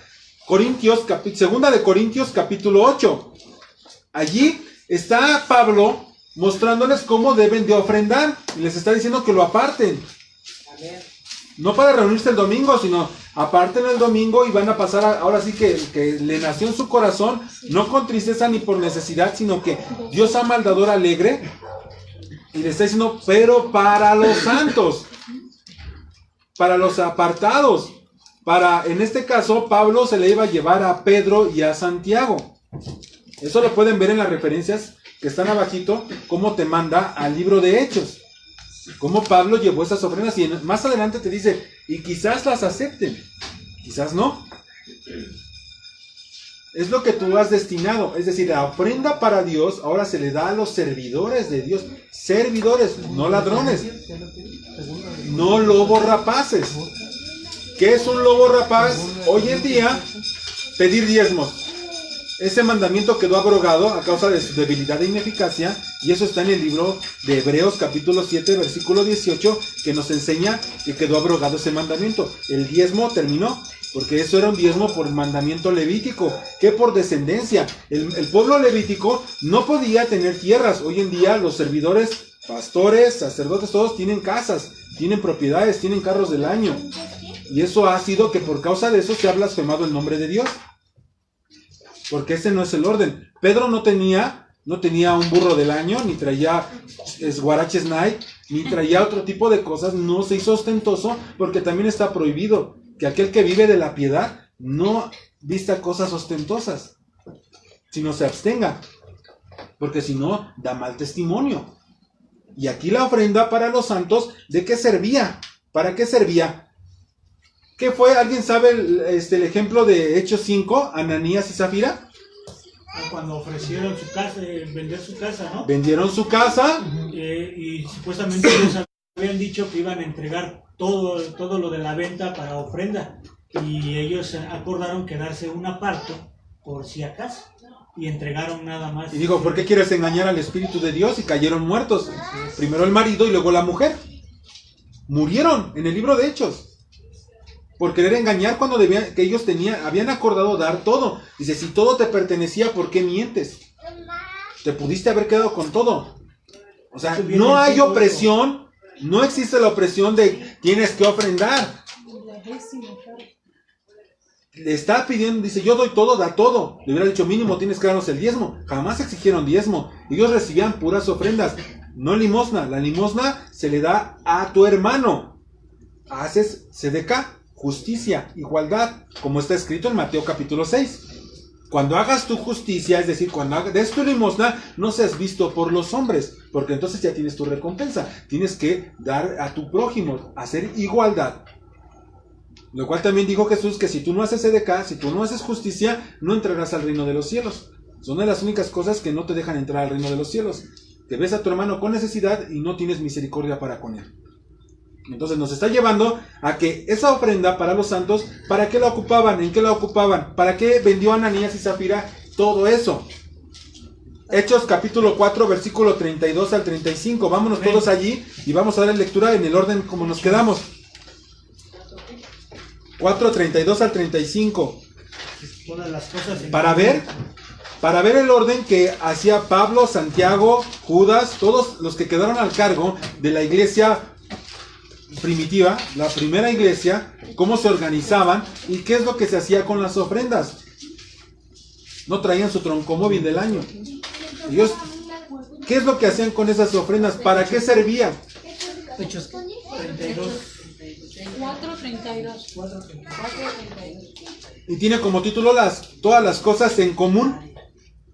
Segunda de Corintios capítulo 8. Allí está Pablo mostrándoles cómo deben de ofrendar. Y les está diciendo que lo aparten. No para reunirse el domingo, sino aparten el domingo y van a pasar ahora sí que le nació en su corazón, no con tristeza ni por necesidad, sino que Dios ama al dador alegre. Y le está diciendo, pero para los santos, para los apartados, en este caso, Pablo se le iba a llevar a Pedro y a Santiago. Eso lo pueden ver en las referencias que están abajito, cómo te manda al libro de Hechos. Cómo Pablo llevó esas ofrendas y más adelante te dice, y quizás las acepten, quizás no. Es lo que tú has destinado, es decir, la ofrenda para Dios ahora se le da a los servidores de Dios. Servidores, no ladrones, no lobos rapaces. ¿Qué es un lobo rapaz? Hoy en día, pedir diezmos. Ese mandamiento quedó abrogado a causa de su debilidad e ineficacia, y eso está en el libro de Hebreos capítulo 7 versículo 18, que nos enseña que quedó abrogado ese mandamiento. El diezmo terminó. porque eso era un diezmo por mandamiento levítico, que por descendencia. El pueblo levítico no podía tener tierras. Hoy en día los servidores, pastores, sacerdotes, todos tienen casas, tienen propiedades, tienen carros del año. Y eso ha sido que por causa de eso se ha blasfemado el nombre de Dios. Porque ese no es el orden. Pedro no tenía un burro del año, ni traía guaraches Nike, ni traía otro tipo de cosas. No se hizo ostentoso, porque también está prohibido que aquel que vive de la piedad no vista cosas ostentosas, sino se abstenga, porque si no da mal testimonio. Y aquí la ofrenda para los santos, ¿de qué servía? ¿Para qué servía? ¿Qué fue? ¿Alguien sabe el ejemplo de Hechos 5, Ananías y Zafira? Cuando ofrecieron su casa, vender su casa, ¿no? Vendieron su casa. Y supuestamente ellos habían dicho que iban a entregar todo lo de la venta para ofrenda. Y ellos acordaron quedarse una parte por si acaso. Y entregaron nada más. Y digo, ¿por qué quieres engañar al Espíritu de Dios? Y cayeron muertos. Primero el marido y luego la mujer. Murieron en el libro de Hechos. Por querer engañar cuando que ellos habían acordado dar todo. Dice, si todo te pertenecía, ¿por qué mientes? Te pudiste haber quedado con todo. O sea, no hay opresión, no existe la opresión de tienes que ofrendar. Le está pidiendo, dice, yo doy todo, da todo. Le hubiera dicho, mínimo tienes que darnos el diezmo. Jamás exigieron diezmo. Ellos recibían puras ofrendas, no limosna. La limosna se le da a tu hermano. Haces sedeká, justicia, igualdad, como está escrito en Mateo capítulo 6. Cuando hagas tu justicia, es decir, cuando des tu limosna, no seas visto por los hombres, porque entonces ya tienes tu recompensa. Tienes que dar a tu prójimo, hacer igualdad. Lo cual también dijo Jesús que si tú no haces sedeká, si tú no haces justicia, no entrarás al reino de los cielos. Son de las únicas cosas que no te dejan entrar al reino de los cielos. Que ves a tu hermano con necesidad y no tienes misericordia para con él. Entonces nos está llevando a que esa ofrenda para los santos, ¿para qué la ocupaban? ¿En qué la ocupaban? ¿Para qué vendió Ananías y Zafira todo eso? Hechos capítulo 4, versículo 32 al 35. Vámonos todos allí y vamos a dar lectura en el orden como nos quedamos. 4, 32 al 35. Todas las cosas para ver el orden que hacía Pablo, Santiago, Judas, todos los que quedaron al cargo de la iglesia primitiva, la primera iglesia, cómo se organizaban y qué es lo que se hacía con las ofrendas. No traían su troncomóvil del año. Ellos, ¿qué es lo que hacían con esas ofrendas? ¿Para qué servían? Hechos 32. 4:32. Y tiene como título todas las cosas en común,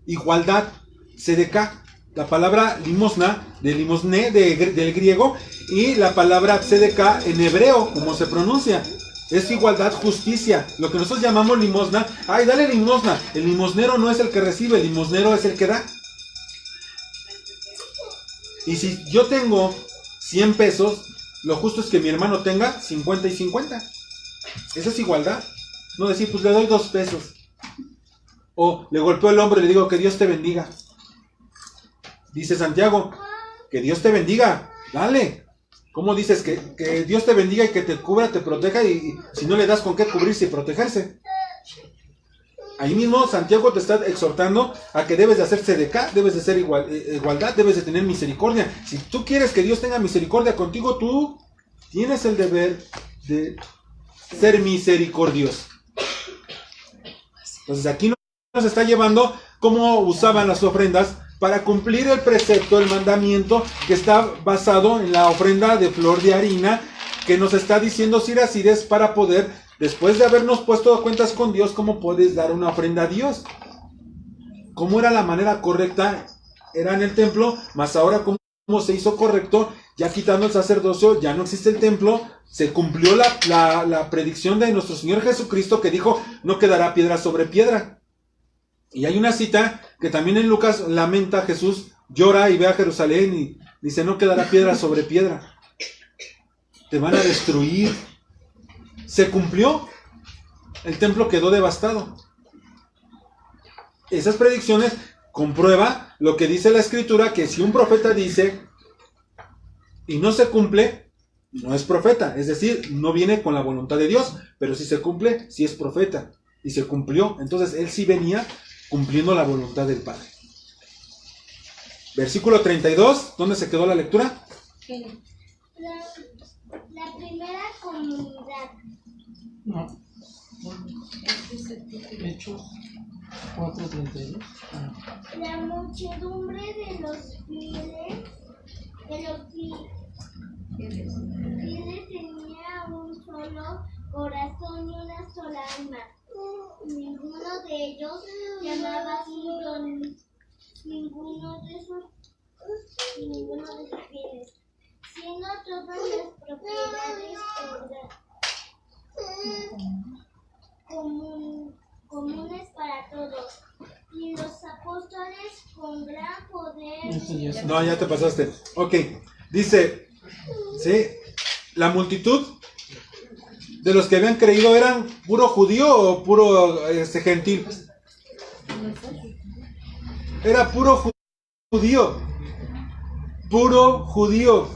igualdad, sedeká. La palabra limosna, de limosné, del griego, y la palabra sedeká en hebreo, como se pronuncia. Es igualdad, justicia. Lo que nosotros llamamos limosna. ¡Ay, dale limosna! El limosnero no es el que recibe, el limosnero es el que da. Y si yo tengo 100 pesos, lo justo es que mi hermano tenga 50 y 50. Esa es igualdad. No decir, pues le doy 2 pesos. O le golpeo el hombro y le digo, que Dios te bendiga. Dice Santiago, que Dios te bendiga. Dale. ¿Cómo dices? Que Dios te bendiga y que te cubra, te proteja, y si no le das con qué cubrirse y protegerse. Ahí mismo Santiago te está exhortando a que debes de hacer sedeká, debes de hacer igualdad, debes de tener misericordia. Si tú quieres que Dios tenga misericordia contigo, tú tienes el deber de ser misericordioso. Entonces aquí nos está llevando cómo usaban las ofrendas para cumplir el precepto, el mandamiento que está basado en la ofrenda de flor de harina, que nos está diciendo Siracides, para poder, después de habernos puesto cuentas con Dios, cómo puedes dar una ofrenda a Dios. ¿Cómo era la manera correcta? Era en el templo, mas ahora cómo se hizo correcto, ya quitando el sacerdocio, ya no existe el templo, se cumplió la predicción de nuestro Señor Jesucristo, que dijo, no quedará piedra sobre piedra. Y hay una cita que también en Lucas lamenta, Jesús llora y ve a Jerusalén y dice, no quedará piedra sobre piedra. Te van a destruir. Se cumplió. El templo quedó devastado. Esas predicciones comprueba lo que dice la Escritura, que si un profeta dice y no se cumple, no es profeta, es decir, no viene con la voluntad de Dios, pero si se cumple, sí es profeta, y se cumplió. Entonces él sí venía cumpliendo la voluntad del Padre. Versículo 32, ¿dónde se quedó la lectura? La primera comunidad. No. Hechos 4:32. La muchedumbre de los fieles tenía un solo corazón y una sola alma. Ninguno de ellos llamaba a su don, ninguno de sus fieles, siendo todas las propiedades comunes para todos. Y los apóstoles con gran poder... No, ya te pasaste. Ok, dice, ¿sí? La multitud de los que habían creído eran puro judío o puro gentil. Era puro judío. Puro judío.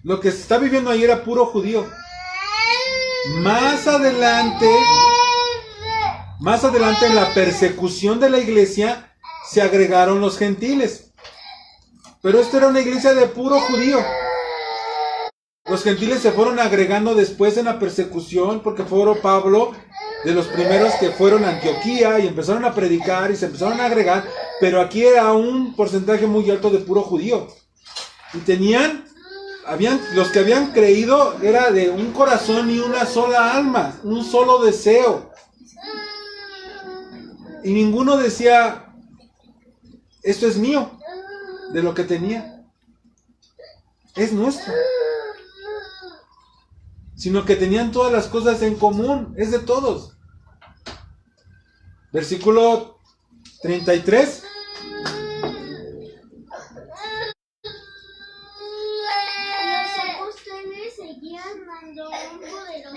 Lo que se está viviendo ahí era puro judío. Más adelante en la persecución de la iglesia se agregaron los gentiles. Pero esto era una iglesia de puro judío. Los gentiles se fueron agregando después en la persecución porque fue Pablo de los primeros que fueron a Antioquía y empezaron a predicar y se empezaron a agregar, pero aquí era un porcentaje muy alto de puro judío. Y los que habían creído era de un corazón y una sola alma, un solo deseo. Y ninguno decía, esto es mío, de lo que tenía. Es nuestro. Sino que tenían todas las cosas en común, es de todos. Versículo 33. Los apóstoles seguían dando un poderoso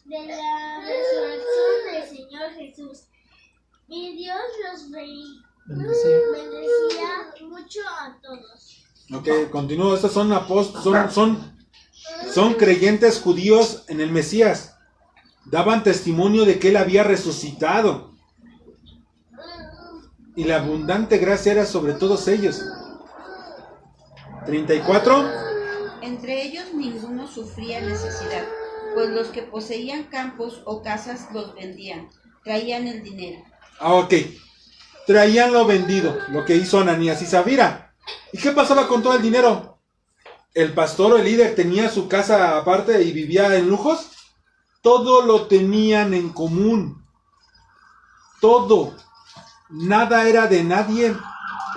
de la resurrección del Señor Jesús. Y Dios los bendecía mucho a todos. Ok, continúo. Estos son apóstoles, son creyentes judíos en el Mesías. Daban testimonio de que Él había resucitado. Y la abundante gracia era sobre todos ellos. 34. Entre ellos ninguno sufría necesidad, pues los que poseían campos o casas los vendían, traían el dinero. Ok. Traían lo vendido, lo que hizo Ananías y Zafira. ¿Y qué pasaba con todo el dinero? ¿El pastor o el líder tenía su casa aparte y vivía en lujos? Todo lo tenían en común. Todo. Nada era de nadie,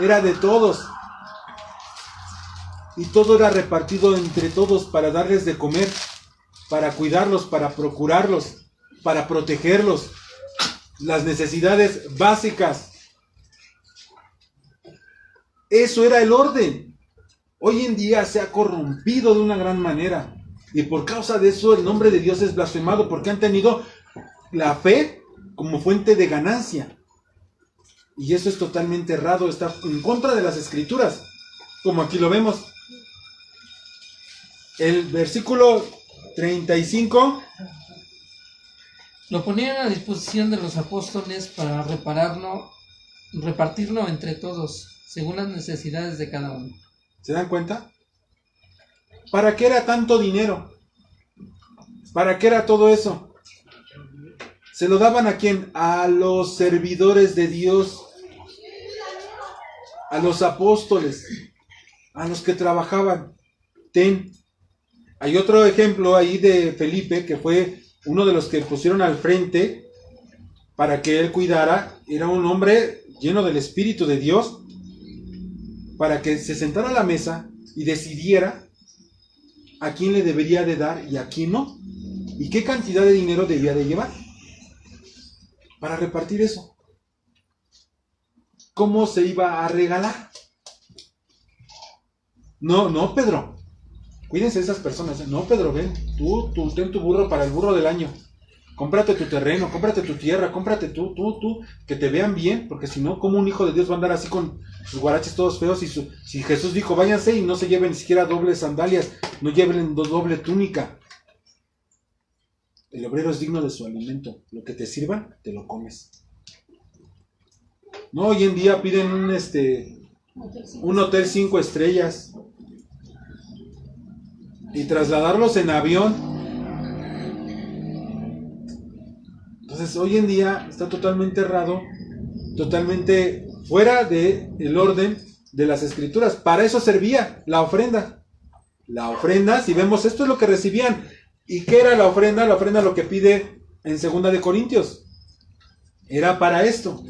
era de todos. Y todo era repartido entre todos para darles de comer, para cuidarlos, para procurarlos, para protegerlos. Las necesidades básicas. Eso era el orden. Hoy en día se ha corrompido de una gran manera. Y por causa de eso el nombre de Dios es blasfemado, porque han tenido la fe como fuente de ganancia. Y eso es totalmente errado, está en contra de las Escrituras, como aquí lo vemos. El versículo 35. Lo ponían a disposición de los apóstoles para repartirlo entre todos, según las necesidades de cada uno. ¿Se dan cuenta? ¿Para qué era tanto dinero? ¿Para qué era todo eso? ¿Se lo daban a quién? A los servidores de Dios, a los apóstoles, a los que trabajaban. Hay otro ejemplo ahí de Felipe, que fue uno de los que pusieron al frente para que él cuidara. Era un hombre lleno del Espíritu de Dios, para que se sentara a la mesa y decidiera a quién le debería de dar y a quién no, y qué cantidad de dinero debía de llevar para repartir eso. ¿Cómo se iba a regalar? No, Pedro, cuídense de esas personas. No, Pedro, ven, tú ten tu burro para el burro del año. Cómprate tu terreno, cómprate tu tierra, cómprate tú, que te vean bien, porque si no, ¿cómo un hijo de Dios va a andar así con sus guaraches todos feos? Si Jesús dijo, váyanse y no se lleven ni siquiera dobles sandalias, no lleven doble túnica. El obrero es digno de su alimento, lo que te sirvan, te lo comes. No, hoy en día piden un hotel 5 estrellas y trasladarlos en avión. Entonces hoy en día está totalmente errado, totalmente fuera del orden de las escrituras. Para eso servía la ofrenda. La ofrenda, si vemos, esto es lo que recibían. ¿Y qué era la ofrenda? La ofrenda lo que pide en 2 de Corintios. Era para esto,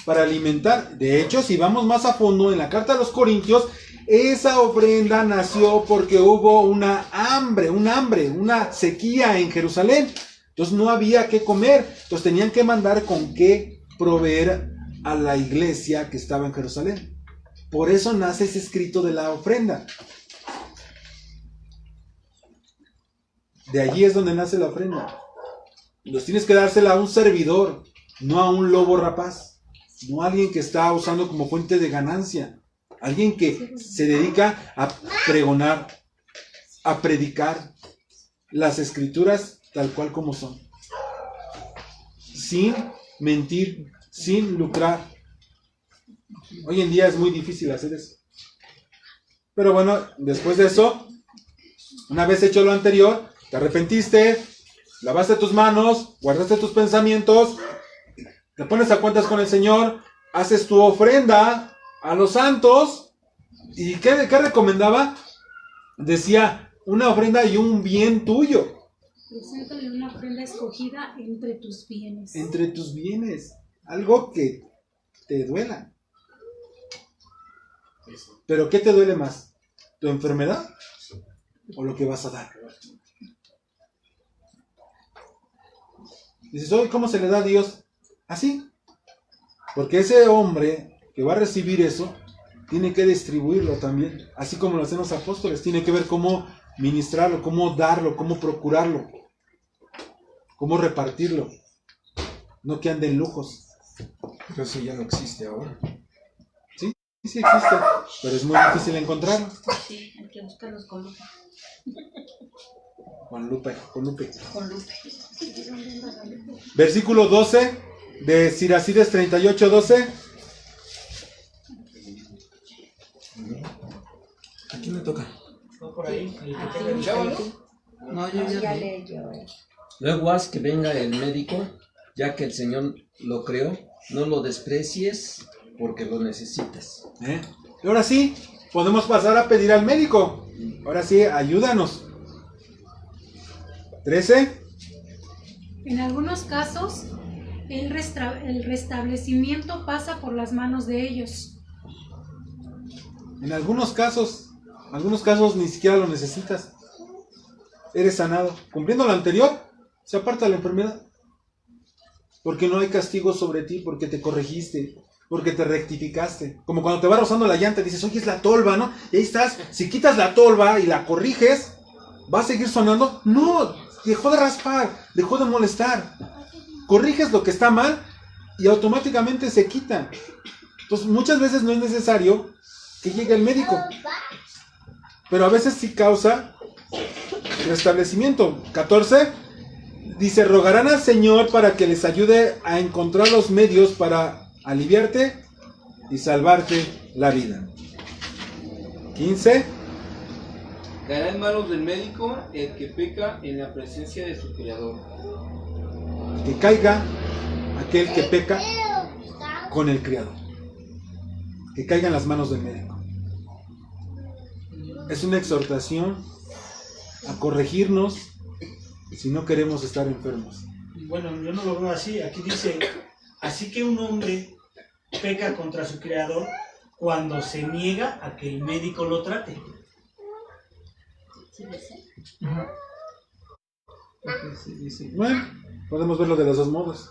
para alimentar. De hecho, si vamos más a fondo en la carta a los Corintios, esa ofrenda nació porque hubo una sequía en Jerusalén. Entonces no había qué comer. Entonces tenían que mandar con qué proveer a la iglesia que estaba en Jerusalén. Por eso nace ese escrito de la ofrenda. De allí es donde nace la ofrenda. Los tienes que dársela a un servidor, no a un lobo rapaz. No a alguien que está usando como fuente de ganancia. Alguien que se dedica a pregonar, a predicar las escrituras tal cual como son, sin mentir, sin lucrar. Hoy en día es muy difícil hacer eso. Pero bueno, después de eso, una vez hecho lo anterior, te arrepentiste, lavaste tus manos, guardaste tus pensamientos, te pones a cuentas con el Señor, haces tu ofrenda a los santos. ¿Y qué recomendaba? Decía, una ofrenda y un bien tuyo. Preséntale una ofrenda escogida entre tus bienes. Entre tus bienes. Algo que te duela. ¿Pero qué te duele más? ¿Tu enfermedad? ¿O lo que vas a dar? Dices, oye, ¿cómo se le da a Dios? Así. Porque ese hombre que va a recibir eso, tiene que distribuirlo también. Así como lo hacen los apóstoles. Tiene que ver cómo ministrarlo, cómo darlo, cómo procurarlo. Cómo repartirlo. No que ande en lujos. Pero eso ya no existe ahora. Sí existe. Pero es muy difícil encontrarlo. Sí, hay que buscarlos con lupa. Con lupe. Con lupe. Versículo 12 de Siracides 38:12. ¿A quién le toca? No por ahí. No, yo ya leí. Luego haz que venga el médico, ya que el Señor lo creó, no lo desprecies porque lo necesitas. Y ahora sí, podemos pasar a pedir al médico. Ahora sí, ayúdanos. 13. En algunos casos, el restablecimiento pasa por las manos de ellos. En algunos casos ni siquiera lo necesitas. Eres sanado. Cumpliendo lo anterior, se aparta la enfermedad. Porque no hay castigo sobre ti, porque te corregiste, porque te rectificaste. Como cuando te va rozando la llanta, dices, oye, es la tolva, ¿no? Y ahí estás. Si quitas la tolva y la corriges, ¿va a seguir sonando? No, dejó de raspar, dejó de molestar. Corriges lo que está mal y automáticamente se quita. Entonces, muchas veces no es necesario que llegue el médico. Pero a veces sí causa restablecimiento. 14. Dice, rogarán al Señor para que les ayude a encontrar los medios para aliviarte y salvarte la vida. 15. Caerá en manos del médico el que peca en la presencia de su creador. Que caiga aquel que peca con el Creador. Que caiga en las manos del médico. Es una exhortación a corregirnos si no queremos estar enfermos. Bueno, yo no lo veo así. Aquí dice, así que un hombre peca contra su creador cuando se niega a que el médico lo trate. Bueno, podemos verlo de los dos modos.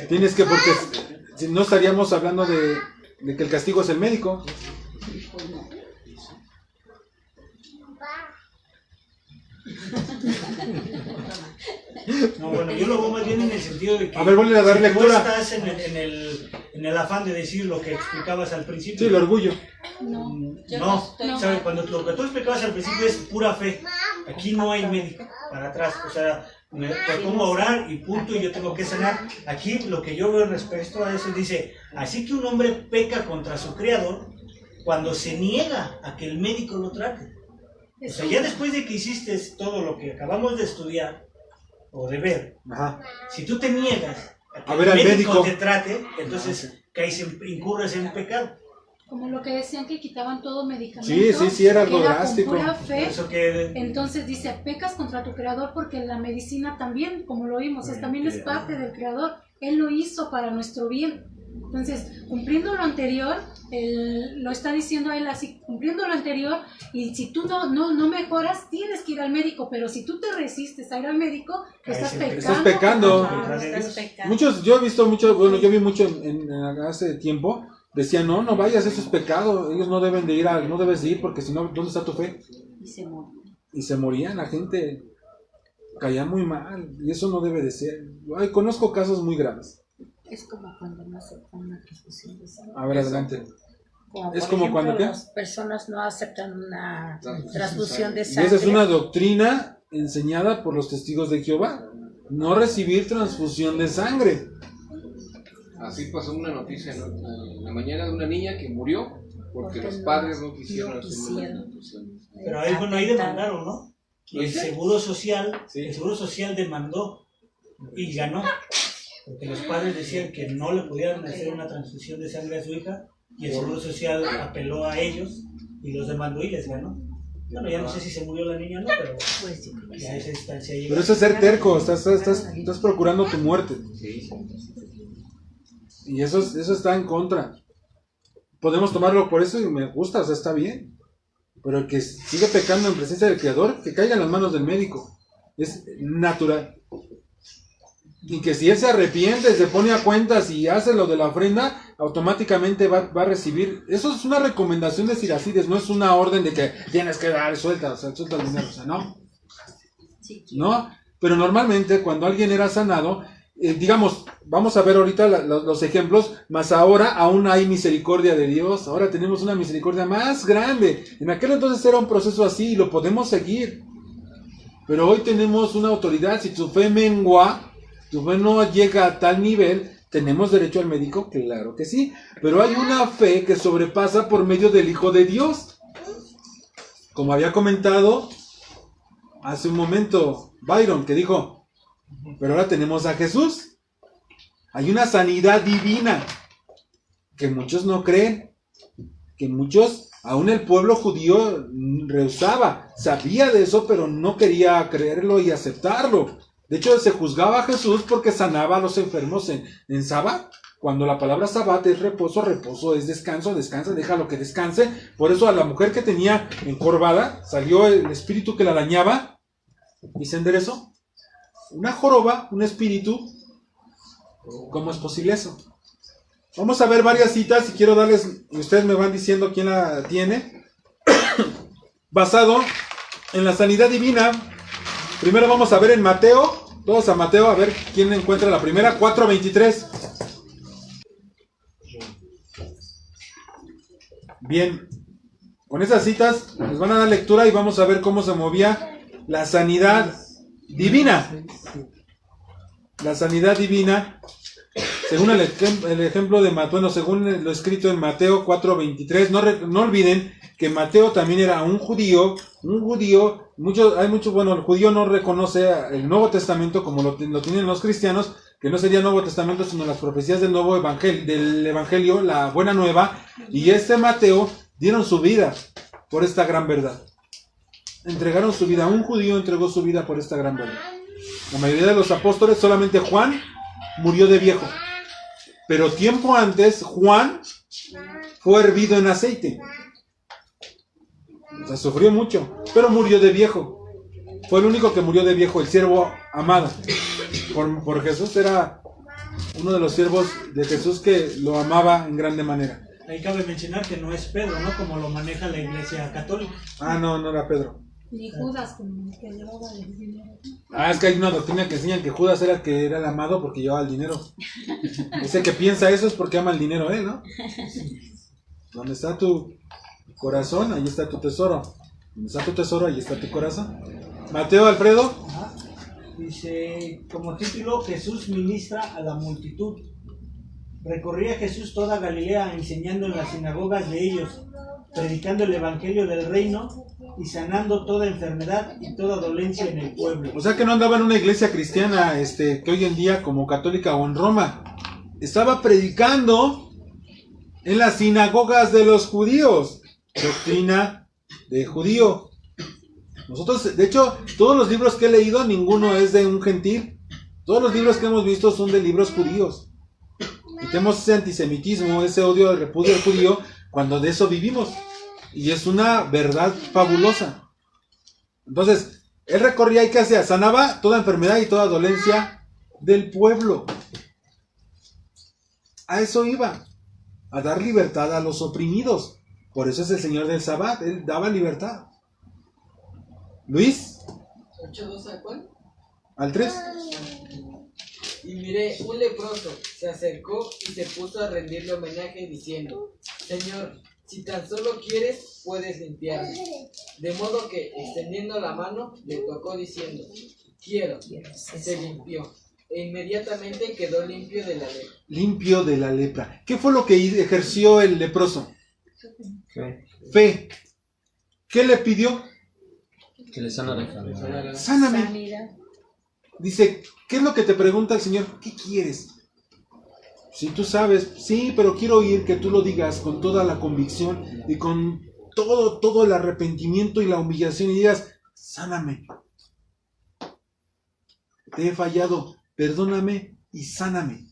Tienes que, porque si no estaríamos hablando de que el castigo es el médico. No, bueno, yo lo veo más bien en el sentido de que... A ver, vuelve a dar si lectura. tú estás en el afán de decir lo que explicabas al principio. Sí, el orgullo. No, ¿sabes? Cuando lo que tú explicabas al principio es pura fe. Aquí no hay médico para atrás. O sea, me pongo a orar y punto, y yo tengo que sanar. Aquí lo que yo veo respecto a eso dice, así que un hombre peca contra su creador cuando se niega a que el médico lo trate. O sea, ya después de que hiciste todo lo que acabamos de estudiar o de ver, si tú te niegas a que A ver, el al médico médico te trate, entonces incurres en pecado. Como lo que decían que quitaban todo medicamento. Sí, era algo que drástico. Con pura fe. Eso que... Entonces dice, pecas contra tu creador porque la medicina también, como lo vimos, también es parte del creador. Él lo hizo para nuestro bien. Entonces, cumpliendo lo anterior, lo está diciendo él así, cumpliendo lo anterior, y si tú no mejoras, tienes que ir al médico, pero si tú te resistes a ir al médico, estás pecando. Estás pecando. Estás pecando. Muchos, yo he visto mucho, bueno, yo vi mucho hace tiempo, decían, no vayas, eso es pecado, ellos no deben de ir, no debes de ir, porque si no, ¿dónde está tu fe? Y se morían, la gente caía muy mal, y eso no debe de ser. Ay, conozco casos muy graves. Es como cuando no aceptan una transfusión de sangre. A ver, adelante. Es como cuando las personas no aceptan una transfusión de Y sangre. esa es una doctrina enseñada por los testigos de Jehová. No recibir transfusión de sangre. Así pasó una noticia en la mañana de una niña que murió porque los padres no quisieron hacer una transfusión. Pero ahí, bueno, ahí demandaron, ¿no? El Seguro Social, el Seguro Social demandó y ganó. Porque los padres decían que no le pudieran hacer una transfusión de sangre a su hija, y el Seguro Social apeló a ellos y los demandó y les ganó. Bueno, ya no sé si se murió la niña o no, pero ya esa instancia llegó. Pero eso es ser terco, estás procurando tu muerte. Y eso está en contra. Podemos tomarlo por eso y me gusta, o sea, está bien. Pero el que sigue pecando en presencia del Creador, que caiga en las manos del médico. Es natural. Y que si él se arrepiente, se pone a cuentas y hace lo de la ofrenda, automáticamente va a recibir. Eso es una recomendación de Siracides, no es una orden de que tienes que dar, suelta el dinero, o sea, no. No, pero normalmente cuando alguien era sanado, digamos, vamos a ver ahorita los ejemplos, mas ahora aún hay misericordia de Dios, ahora tenemos una misericordia más grande. En aquel entonces era un proceso así y lo podemos seguir. Pero hoy tenemos una autoridad, si tu fe mengua, tu fe no llega a tal nivel, ¿tenemos derecho al médico? Claro que sí, pero hay una fe que sobrepasa por medio del Hijo de Dios. Como había comentado hace un momento Byron, que dijo, pero ahora tenemos a Jesús. Hay una sanidad divina que muchos no creen, que muchos, aún el pueblo judío rehusaba, sabía de eso, pero no quería creerlo y aceptarlo. De hecho, se juzgaba a Jesús porque sanaba a los enfermos en Sabbat. Cuando la palabra Sabbat es reposo, reposo es descanso, descansa, déjalo que descanse. Por eso a la mujer que tenía encorvada, salió el espíritu que la dañaba y se enderezó. Una joroba, un espíritu. ¿Cómo es posible eso? Vamos a ver varias citas y quiero darles, y ustedes me van diciendo quién la tiene. Basado en la sanidad divina. Primero vamos a ver en Mateo, todos a Mateo, a ver quién encuentra la primera, 4:23. Bien, con esas citas les van a dar lectura y vamos a ver cómo se movía la sanidad divina. La sanidad divina, según el ejemplo de Mateo, bueno, según lo escrito en Mateo 4:23, no olviden que Mateo también era un judío, bueno, el judío no reconoce el Nuevo Testamento como lo tienen los cristianos, que no sería Nuevo Testamento, sino las profecías del nuevo del Evangelio, la buena nueva, y Mateo dieron su vida por esta gran verdad. Entregaron su vida, un judío entregó su vida por esta gran verdad. La mayoría de los apóstoles, solamente Juan murió de viejo. Pero tiempo antes, Juan fue hervido en aceite. O sea, sufrió mucho, pero murió de viejo. Fue el único que murió de viejo, el siervo amado. Por Jesús, era uno de los siervos de Jesús que lo amaba en grande manera. Ahí cabe mencionar que no es Pedro, ¿no? Como lo maneja la iglesia católica. Ah, no era Pedro. Ni Judas, como el que llevaba el dinero. Ah, es que hay una doctrina que enseña que Judas era el que era el amado porque llevaba el dinero. Ese que piensa eso es porque ama el dinero él, ¿no? Donde está tu corazón, ahí está tu tesoro. Donde está tu tesoro, ahí está tu corazón. Mateo, Alfredo. Dice, como título, Jesús ministra a la multitud. Recorría Jesús toda Galilea enseñando en las sinagogas de ellos, predicando el evangelio del reino y sanando toda enfermedad y toda dolencia en el pueblo. O sea que no andaba en una iglesia cristiana que hoy en día como católica o en Roma. Estaba predicando en las sinagogas de los judíos. Doctrina de judío. Nosotros, de hecho, todos los libros que he leído, ninguno es de un gentil. Todos los libros que hemos visto son de libros judíos. Y tenemos ese antisemitismo, ese odio al repudio al judío, cuando de eso vivimos. Y es una verdad fabulosa. Entonces, él recorría y ¿qué hacía? Sanaba toda enfermedad y toda dolencia del pueblo. A eso iba, a dar libertad a los oprimidos. Por eso es el Señor del Sabbat, él daba libertad. Luis. 8:2 ¿cuál? Al 3. Y miré, un leproso se acercó y se puso a rendirle homenaje diciendo: Señor, si tan solo quieres, puedes limpiarme. De modo que, extendiendo la mano, le tocó diciendo: quiero. Se limpió. E inmediatamente quedó limpio de la lepra. Limpio de la lepra. ¿Qué fue lo que ejerció el leproso? Fe. ¿Qué le pidió? Que le sana la enfermedad. Sáname. Dice, ¿qué es lo que te pregunta el Señor? ¿Qué quieres? Si tú sabes, sí, pero quiero oír que tú lo digas con toda la convicción y con todo el arrepentimiento y la humillación y digas, sáname. Te he fallado, perdóname y sáname.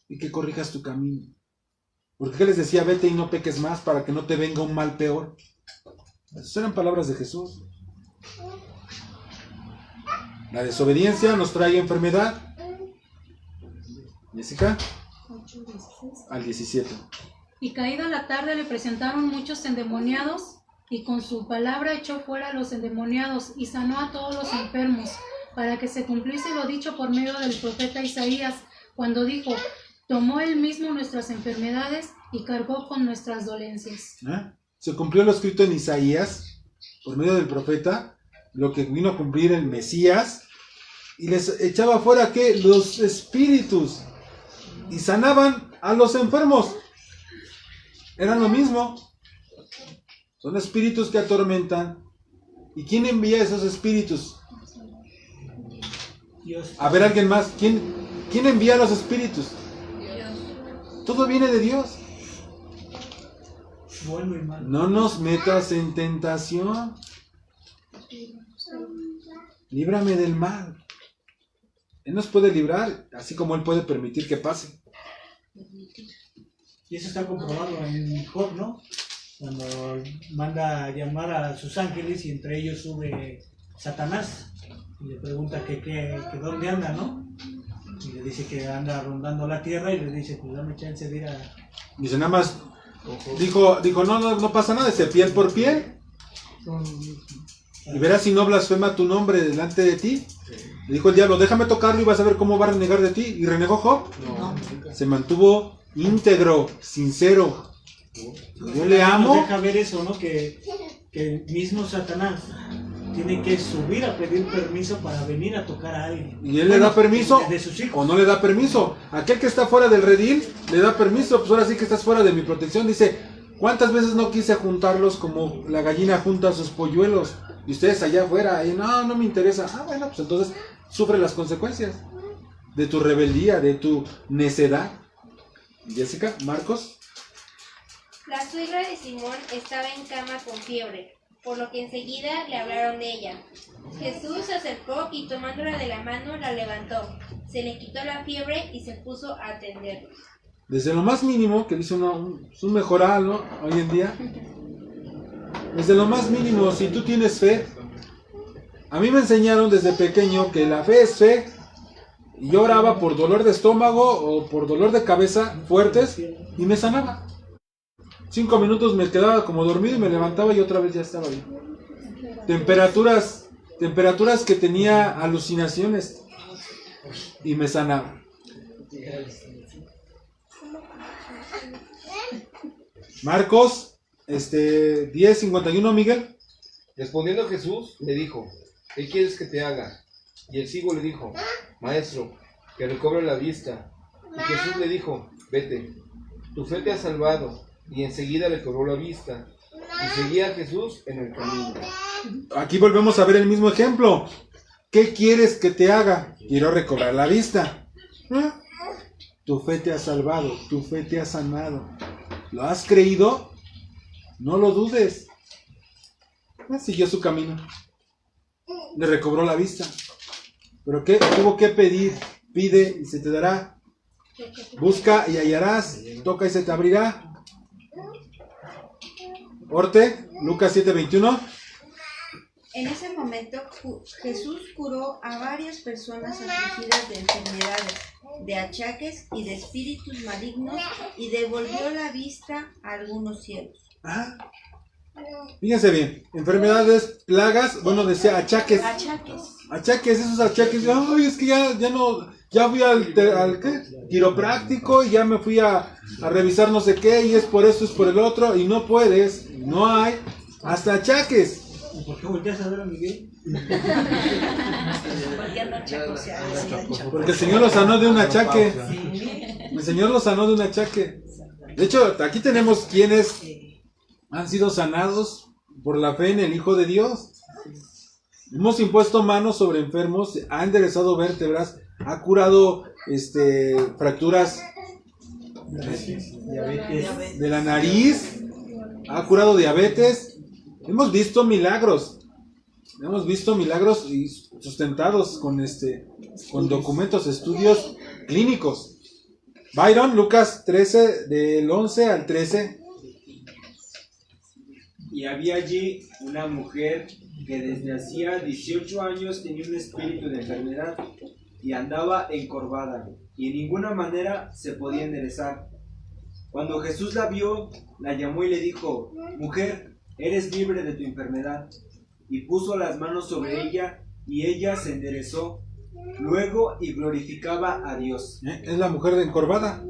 Y que corrijas tu camino. Porque ¿qué les decía? Vete y no peques más para que no te venga un mal peor. Esas eran palabras de Jesús. La desobediencia nos trae enfermedad. Jessica, al 17. Y caída la tarde le presentaron muchos endemoniados, y con su palabra echó fuera a los endemoniados y sanó a todos los enfermos, para que se cumpliese lo dicho por medio del profeta Isaías, cuando dijo: tomó él mismo nuestras enfermedades y cargó con nuestras dolencias. Se cumplió lo escrito en Isaías, por medio del profeta, lo que vino a cumplir el Mesías, y les echaba fuera ¿qué? Los espíritus, y sanaban a los enfermos. Eran lo mismo. Son espíritus que atormentan. ¿Y quién envía esos espíritus? Dios. A ver, alguien más. ¿Quién envía los espíritus? Dios. Todo viene de Dios. Bueno y malo. No nos metas en tentación. Líbrame del mal. Él nos puede librar, así como Él puede permitir que pase. Y eso está comprobado en Job, ¿no? Cuando manda a llamar a sus ángeles y entre ellos sube Satanás y le pregunta que dónde anda, ¿no? Y le dice que anda rondando la tierra y le dice, pues dame chance de ir a... Dice nada más, dijo no pasa nada, dice piel por piel. Y verás si no blasfema tu nombre delante de ti. Le dijo el diablo, déjame tocarlo y vas a ver cómo va a renegar de ti. ¿Y renegó Job? No. Se mantuvo íntegro, sincero. Yo le amo. Nos deja ver eso, ¿no? Que el mismo Satanás tiene que subir a pedir permiso para venir a tocar a alguien. ¿Y él le da permiso o no le da permiso? Aquel que está fuera del redil le da permiso, pues ahora sí que estás fuera de mi protección. Dice, ¿cuántas veces no quise juntarlos como la gallina junta a sus polluelos? Y ustedes allá afuera, y no me interesa. Ah, bueno, pues entonces sufre las consecuencias de tu rebeldía, de tu necedad. Jessica, Marcos. La suegra de Simón estaba en cama con fiebre, por lo que enseguida le hablaron de ella. Jesús se acercó y tomándola de la mano la levantó. Se le quitó la fiebre y se puso a atenderla. Desde lo más mínimo, que dice uno, es un mejoral, ¿no? Hoy en día. Desde lo más mínimo, si tú tienes fe. A mí me enseñaron desde pequeño que la fe es fe. Y yo oraba por dolor de estómago o por dolor de cabeza fuertes y me sanaba. 5 minutos me quedaba como dormido y me levantaba y otra vez ya estaba bien. Temperaturas que tenía alucinaciones y me sanaba. Marcos 10:51, Miguel. Respondiendo Jesús le dijo: ¿qué quieres que te haga? Y el ciego le dijo: Maestro, que recobre la vista. Y Jesús le dijo: vete, tu fe te ha salvado. Y enseguida le cobró la vista y seguía a Jesús en el camino. Aquí volvemos a ver el mismo ejemplo. ¿Qué quieres que te haga? Quiero recobrar la vista. Tu fe te ha salvado, tu fe te ha sanado. ¿Lo has creído? No lo dudes. Siguió su camino. Le recobró la vista. ¿Pero qué tuvo que pedir? Pide y se te dará. Busca y hallarás. Toca y se te abrirá. Orte, Lucas 7:21. En ese momento Jesús curó a varias personas afligidas de enfermedades, de achaques y de espíritus malignos y devolvió la vista a algunos ciegos. Fíjense bien, enfermedades, plagas, bueno, decía achaques. Achaques, esos achaques. Ay, es que ya no, ya fui al ¿qué? Quiropráctico y ya me fui a revisar no sé qué y es por esto, es por el otro y no puedes, no hay, hasta achaques. ¿Por qué volteas a ver a Miguel? Porque el Señor lo sanó de un achaque. El Señor lo sanó de un achaque. De hecho, aquí tenemos quienes han sido sanados por la fe en el Hijo de Dios. Hemos impuesto manos sobre enfermos, ha enderezado vértebras, ha curado fracturas de la nariz, ha curado diabetes. Hemos visto milagros y sustentados con documentos, estudios clínicos. Byron, Lucas 13, del 11 al 13. Y había allí una mujer que desde hacía 18 años tenía un espíritu de enfermedad y andaba encorvada y en ninguna manera se podía enderezar. Cuando Jesús la vio, la llamó y le dijo: mujer, eres libre de tu enfermedad. Y puso las manos sobre ella y ella se enderezó luego y glorificaba a Dios. Es la mujer de encorvada.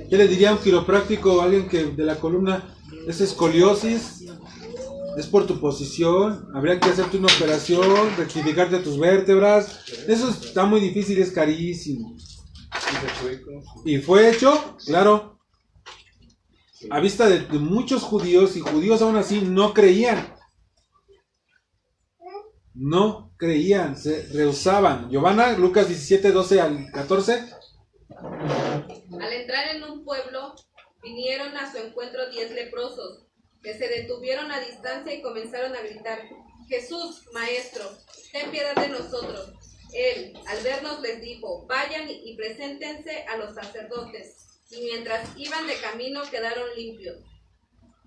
¿Qué le diría a un quiropráctico a alguien que de la columna? Es escoliosis, es por tu posición, habría que hacerte una operación, rectificarte tus vértebras. Eso está muy difícil, es carísimo. Y fue hecho, claro, a vista de muchos judíos, y judíos aún así no creían. No creían, se rehusaban. Giovanna, Lucas 17, 12 al 14. Al entrar en un pueblo, vinieron a su encuentro 10 leprosos, que se detuvieron a distancia y comenzaron a gritar: Jesús, Maestro, ten piedad de nosotros. Él, al vernos, les dijo: vayan y preséntense a los sacerdotes. Y mientras iban de camino quedaron limpios.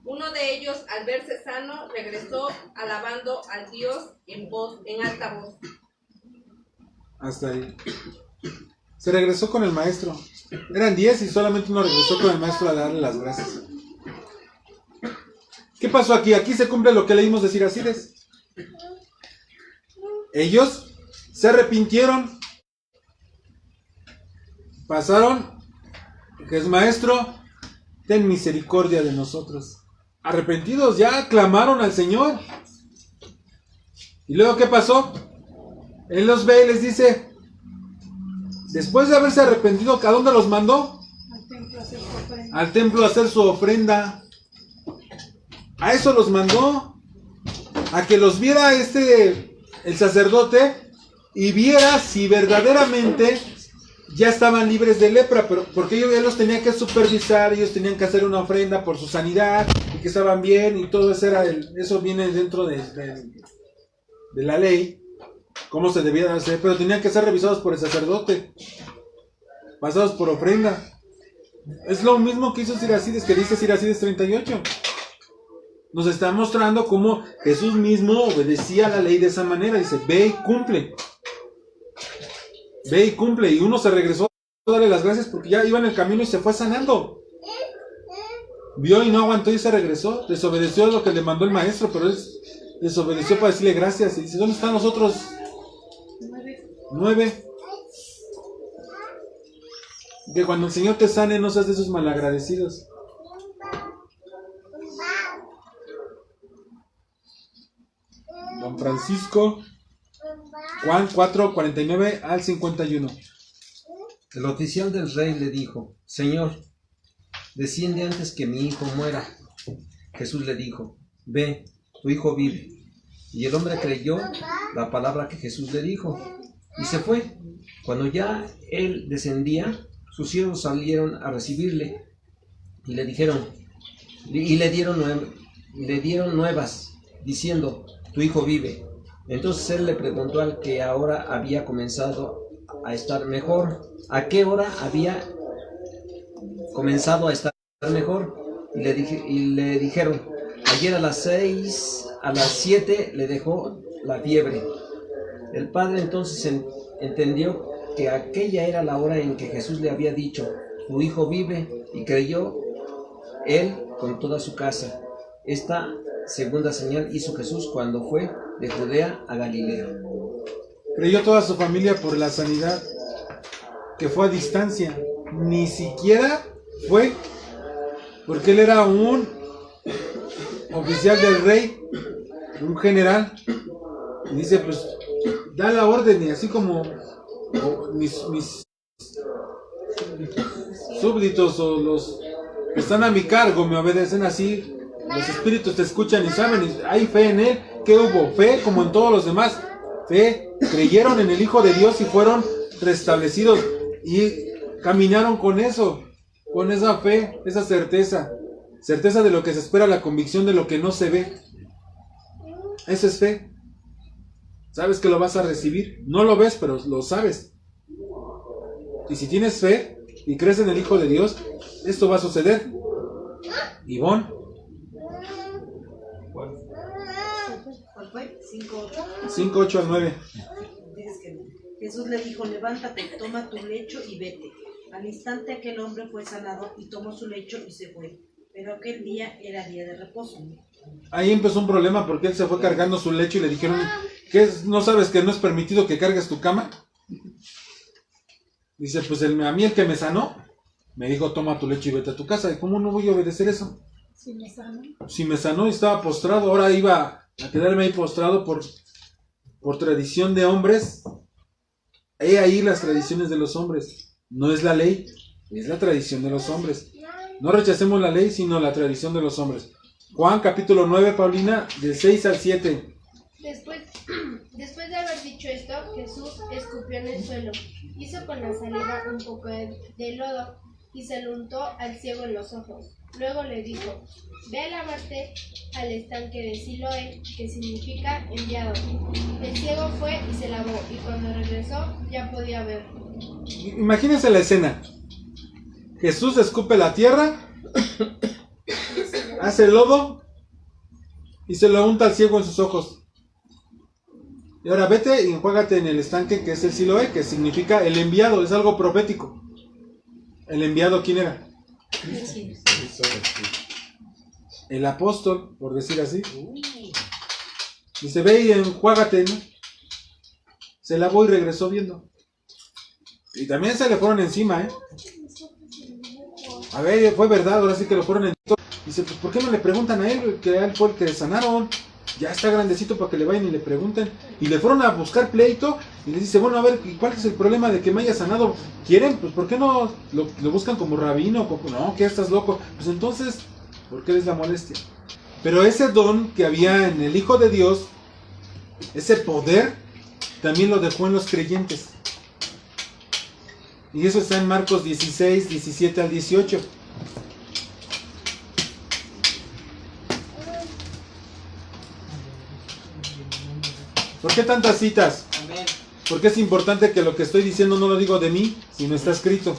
Uno de ellos, al verse sano, regresó alabando al Dios en alta voz. Hasta ahí. Se regresó con el maestro. Eran 10 y solamente uno regresó con el maestro a darle las gracias. ¿Qué pasó aquí? Aquí se cumple lo que leímos de Siracides. Ellos se arrepintieron. Pasaron. Que es maestro, ten misericordia de nosotros. Arrepentidos ya, clamaron al Señor. ¿Y luego qué pasó? Él los ve y les dice, después de haberse arrepentido, ¿a dónde los mandó? Al templo a hacer su ofrenda. A eso los mandó. A que los viera el sacerdote y viera si verdaderamente ya estaban libres de lepra, pero porque ellos los tenían que supervisar, ellos tenían que hacer una ofrenda por su sanidad y que estaban bien y todo eso eso viene dentro de la ley, cómo se debía hacer, pero tenían que ser revisados por el sacerdote, pasados por ofrenda. Es lo mismo que hizo Siracides, que dice Siracides 38. Nos está mostrando cómo Jesús mismo obedecía la ley de esa manera. Dice, ve y cumple. Ve y cumple. Y uno se regresó a darle las gracias porque ya iba en el camino y se fue sanando. Vio y no aguantó y se regresó. Desobedeció lo que le mandó el maestro, pero él desobedeció para decirle gracias. Y dice, ¿dónde están los otros 9? Que cuando el Señor te sane, no seas de esos malagradecidos. Don Francisco, Juan 4, 49 al 51. El oficial del rey le dijo, Señor, desciende antes que mi hijo muera. Jesús le dijo, ve, tu hijo vive. Y el hombre creyó la palabra que Jesús le dijo y se fue. Cuando ya él descendía, sus siervos salieron a recibirle y le dijeron, y le dieron nuevas, diciendo, tu hijo vive. Entonces él le preguntó al que ahora había comenzado a estar mejor, ¿a qué hora había comenzado a estar mejor? Y le dijeron, ayer a las 6, a las 7 le dejó la fiebre. El padre entonces entendió que aquella era la hora en que Jesús le había dicho, tu hijo vive, y creyó él con toda su casa. Esta segunda señal hizo Jesús cuando fue de Judea a Galilea. Creyó toda su familia por la sanidad, que fue a distancia. Ni siquiera fue, porque él era un oficial del rey, un general. Y dice, pues, da la orden, y así como mis súbditos o los que están a mi cargo me obedecen, así los espíritus te escuchan y saben, y hay fe en él. ¿Qué hubo? Fe como en todos los demás. Fe, creyeron en el Hijo de Dios y fueron restablecidos y caminaron con eso, con esa fe, esa certeza de lo que se espera, la convicción de lo que no se ve. Esa es fe. Sabes que lo vas a recibir, no lo ves, pero lo sabes. Y si tienes fe y crees en el Hijo de Dios, esto va a suceder. Ivonne. ¿Cuál fue? 5:8. 5:8 al 9. Jesús le dijo, levántate, toma tu lecho y vete. Al instante aquel hombre fue sanado y tomó su lecho y se fue. Pero aquel día era día de reposo. Ahí empezó un problema porque él se fue cargando su lecho y le dijeron, ¿qué no sabes que no es permitido que cargues tu cama? Dice, pues a mí el que me sanó me dijo, toma tu lecho y vete a tu casa. ¿Y cómo no voy a obedecer eso? Si me sanó. Si me sanó y estaba postrado, ahora iba a quedarme ahí postrado por tradición de hombres. He ahí las tradiciones de los hombres. No es la ley, es la tradición de los hombres. No rechacemos la ley, sino la tradición de los hombres. Juan capítulo 9, Paulina, del 6 al 7. Después de haber dicho esto, Jesús escupió en el suelo, hizo con la saliva un poco de lodo y se lo untó al ciego en los ojos. Luego le dijo, ve a lavarte al estanque de Siloé, que significa enviado. El ciego fue y se lavó, y cuando regresó ya podía ver. Imagínense la escena. Jesús escupe la tierra, hace lodo y se lo unta al ciego en sus ojos. Y ahora vete y enjuágate en el estanque que es el Siloé, que significa el enviado, es algo profético. ¿El enviado quién era? El apóstol, por decir así. Dice, ve y enjuágate, ¿no? Se lavó y regresó viendo. Y también se le fueron encima, ¿eh? A ver, fue verdad, ahora sí que lo fueron encima. Dice, pues ¿por qué no le preguntan a él? Que a él fue el que sanaron. Ya está grandecito para que le vayan y le pregunten. Y le fueron a buscar pleito. Y le dice, bueno, a ver, ¿cuál es el problema de que me haya sanado? ¿Quieren? Pues ¿por qué no lo buscan como rabino? No, que estás loco. Pues entonces, ¿por qué es la molestia? Pero ese don que había en el Hijo de Dios, ese poder, también lo dejó en los creyentes. Y eso está en Marcos 16, 17 al 18. ¿Por qué tantas citas? Porque es importante que lo que estoy diciendo no lo digo de mí, sino está escrito.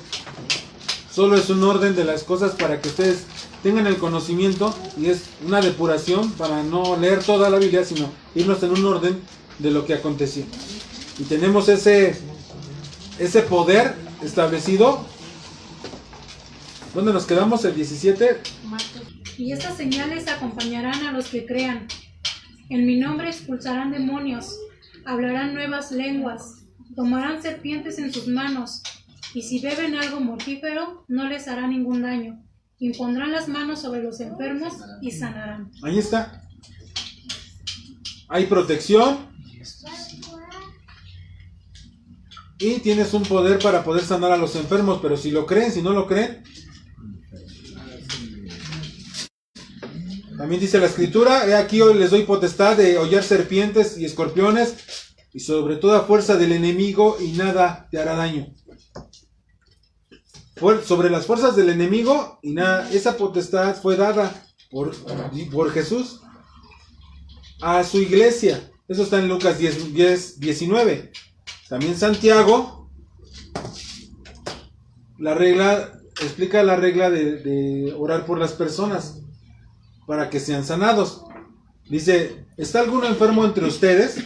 Solo es un orden de las cosas para que ustedes tengan el conocimiento, y es una depuración para no leer toda la Biblia, sino irnos en un orden de lo que aconteció. Y tenemos ese poder establecido. ¿Dónde nos quedamos? El 17. Marcos. Y estas señales acompañarán a los que crean. En mi nombre expulsarán demonios, hablarán nuevas lenguas, tomarán serpientes en sus manos, y si beben algo mortífero, no les hará ningún daño. Impondrán las manos sobre los enfermos y sanarán. Ahí está. Hay protección. Y tienes un poder para poder sanar a los enfermos, pero si lo creen, si no lo creen. También dice la Escritura, he aquí hoy les doy potestad de hollar serpientes y escorpiones y sobre toda fuerza del enemigo y nada te hará daño. Sobre las fuerzas del enemigo y nada, esa potestad fue dada por Jesús a su iglesia. Eso está en Lucas 19. También Santiago explica la regla de orar por las personas para que sean sanados. Dice, ¿está alguno enfermo entre ustedes?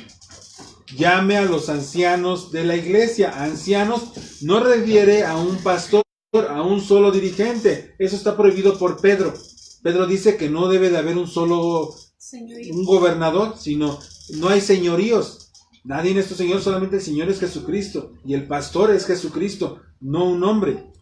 Llame a los ancianos de la iglesia. Ancianos no refiere a un pastor, a un solo dirigente. Eso está prohibido por Pedro. Pedro dice que no debe de haber un gobernador, sino no hay señoríos. Nadie en estos señores, solamente el Señor es Jesucristo. Y el pastor es Jesucristo, no un hombre.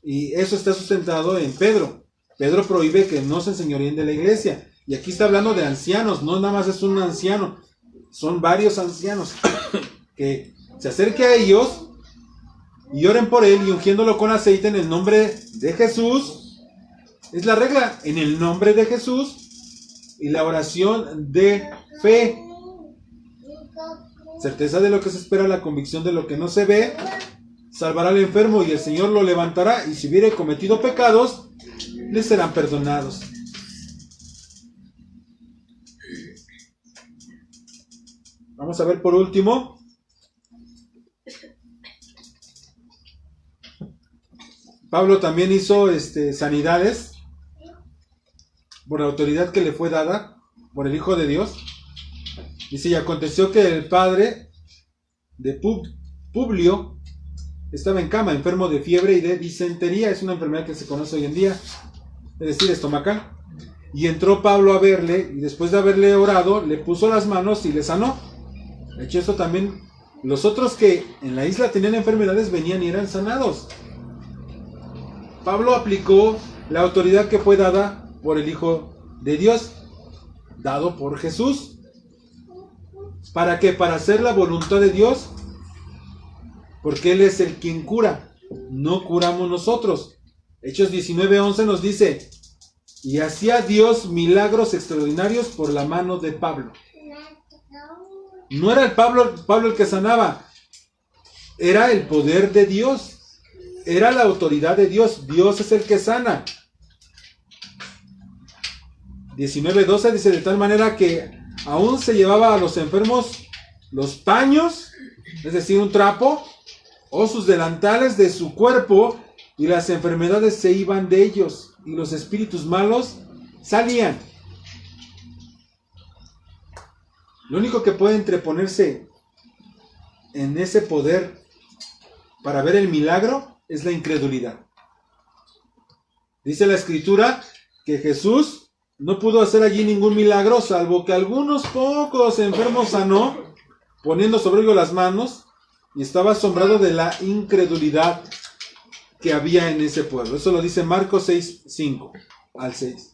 Y eso está sustentado en Pedro. Pedro prohíbe que no se enseñoríen de la iglesia. Y aquí está hablando de ancianos, no nada más es un anciano. Son varios ancianos que se acerque a ellos y oren por él y ungiéndolo con aceite en el nombre de Jesús. Es la regla, en el nombre de Jesús. Y la oración de fe. Certeza de lo que se espera, la convicción de lo que no se ve. Salvará al enfermo y el Señor lo levantará. Y si hubiere cometido pecados, les serán perdonados. Vamos a ver por último. Pablo también hizo sanidades por la autoridad que le fue dada por el Hijo de Dios. Dice, y aconteció que el padre de Publio estaba en cama, enfermo de fiebre y de disentería. Es una enfermedad que se conoce hoy en día, es decir, estomacal. Y entró Pablo a verle, y después de haberle orado, le puso las manos y le sanó. De hecho, esto también, los otros que en la isla tenían enfermedades venían y eran sanados. Pablo aplicó la autoridad que fue dada por el Hijo de Dios, dado por Jesús. ¿Para qué? Para hacer la voluntad de Dios, porque Él es el quien cura, no curamos nosotros. Hechos 19:11 nos dice, y hacía Dios milagros extraordinarios por la mano de Pablo. No era el Pablo el que sanaba, era el poder de Dios, era la autoridad de Dios. Dios es el que sana. 19:12 dice, de tal manera que aún se llevaba a los enfermos los paños, es decir, un trapo, o sus delantales de su cuerpo, y las enfermedades se iban de ellos, y los espíritus malos salían. Lo único que puede entreponerse en ese poder para ver el milagro es la incredulidad. Dice la Escritura que Jesús no pudo hacer allí ningún milagro, salvo que algunos pocos enfermos sanó, poniendo sobre ellos las manos, y estaba asombrado de la incredulidad que había en ese pueblo. Eso lo dice Marcos 6:5 al 6.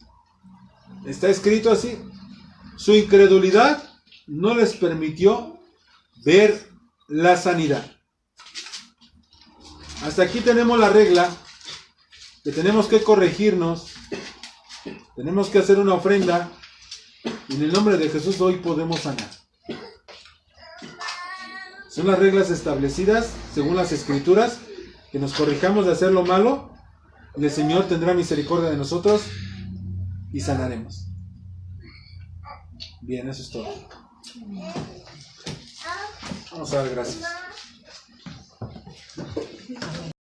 Está escrito así. Su incredulidad no les permitió ver la sanidad. Hasta aquí tenemos la regla que tenemos que corregirnos. Tenemos que hacer una ofrenda y en el nombre de Jesús hoy podemos sanar. Son las reglas establecidas según las Escrituras, que nos corrijamos de hacer lo malo y el Señor tendrá misericordia de nosotros y sanaremos. Bien, eso es todo. Vamos a dar gracias.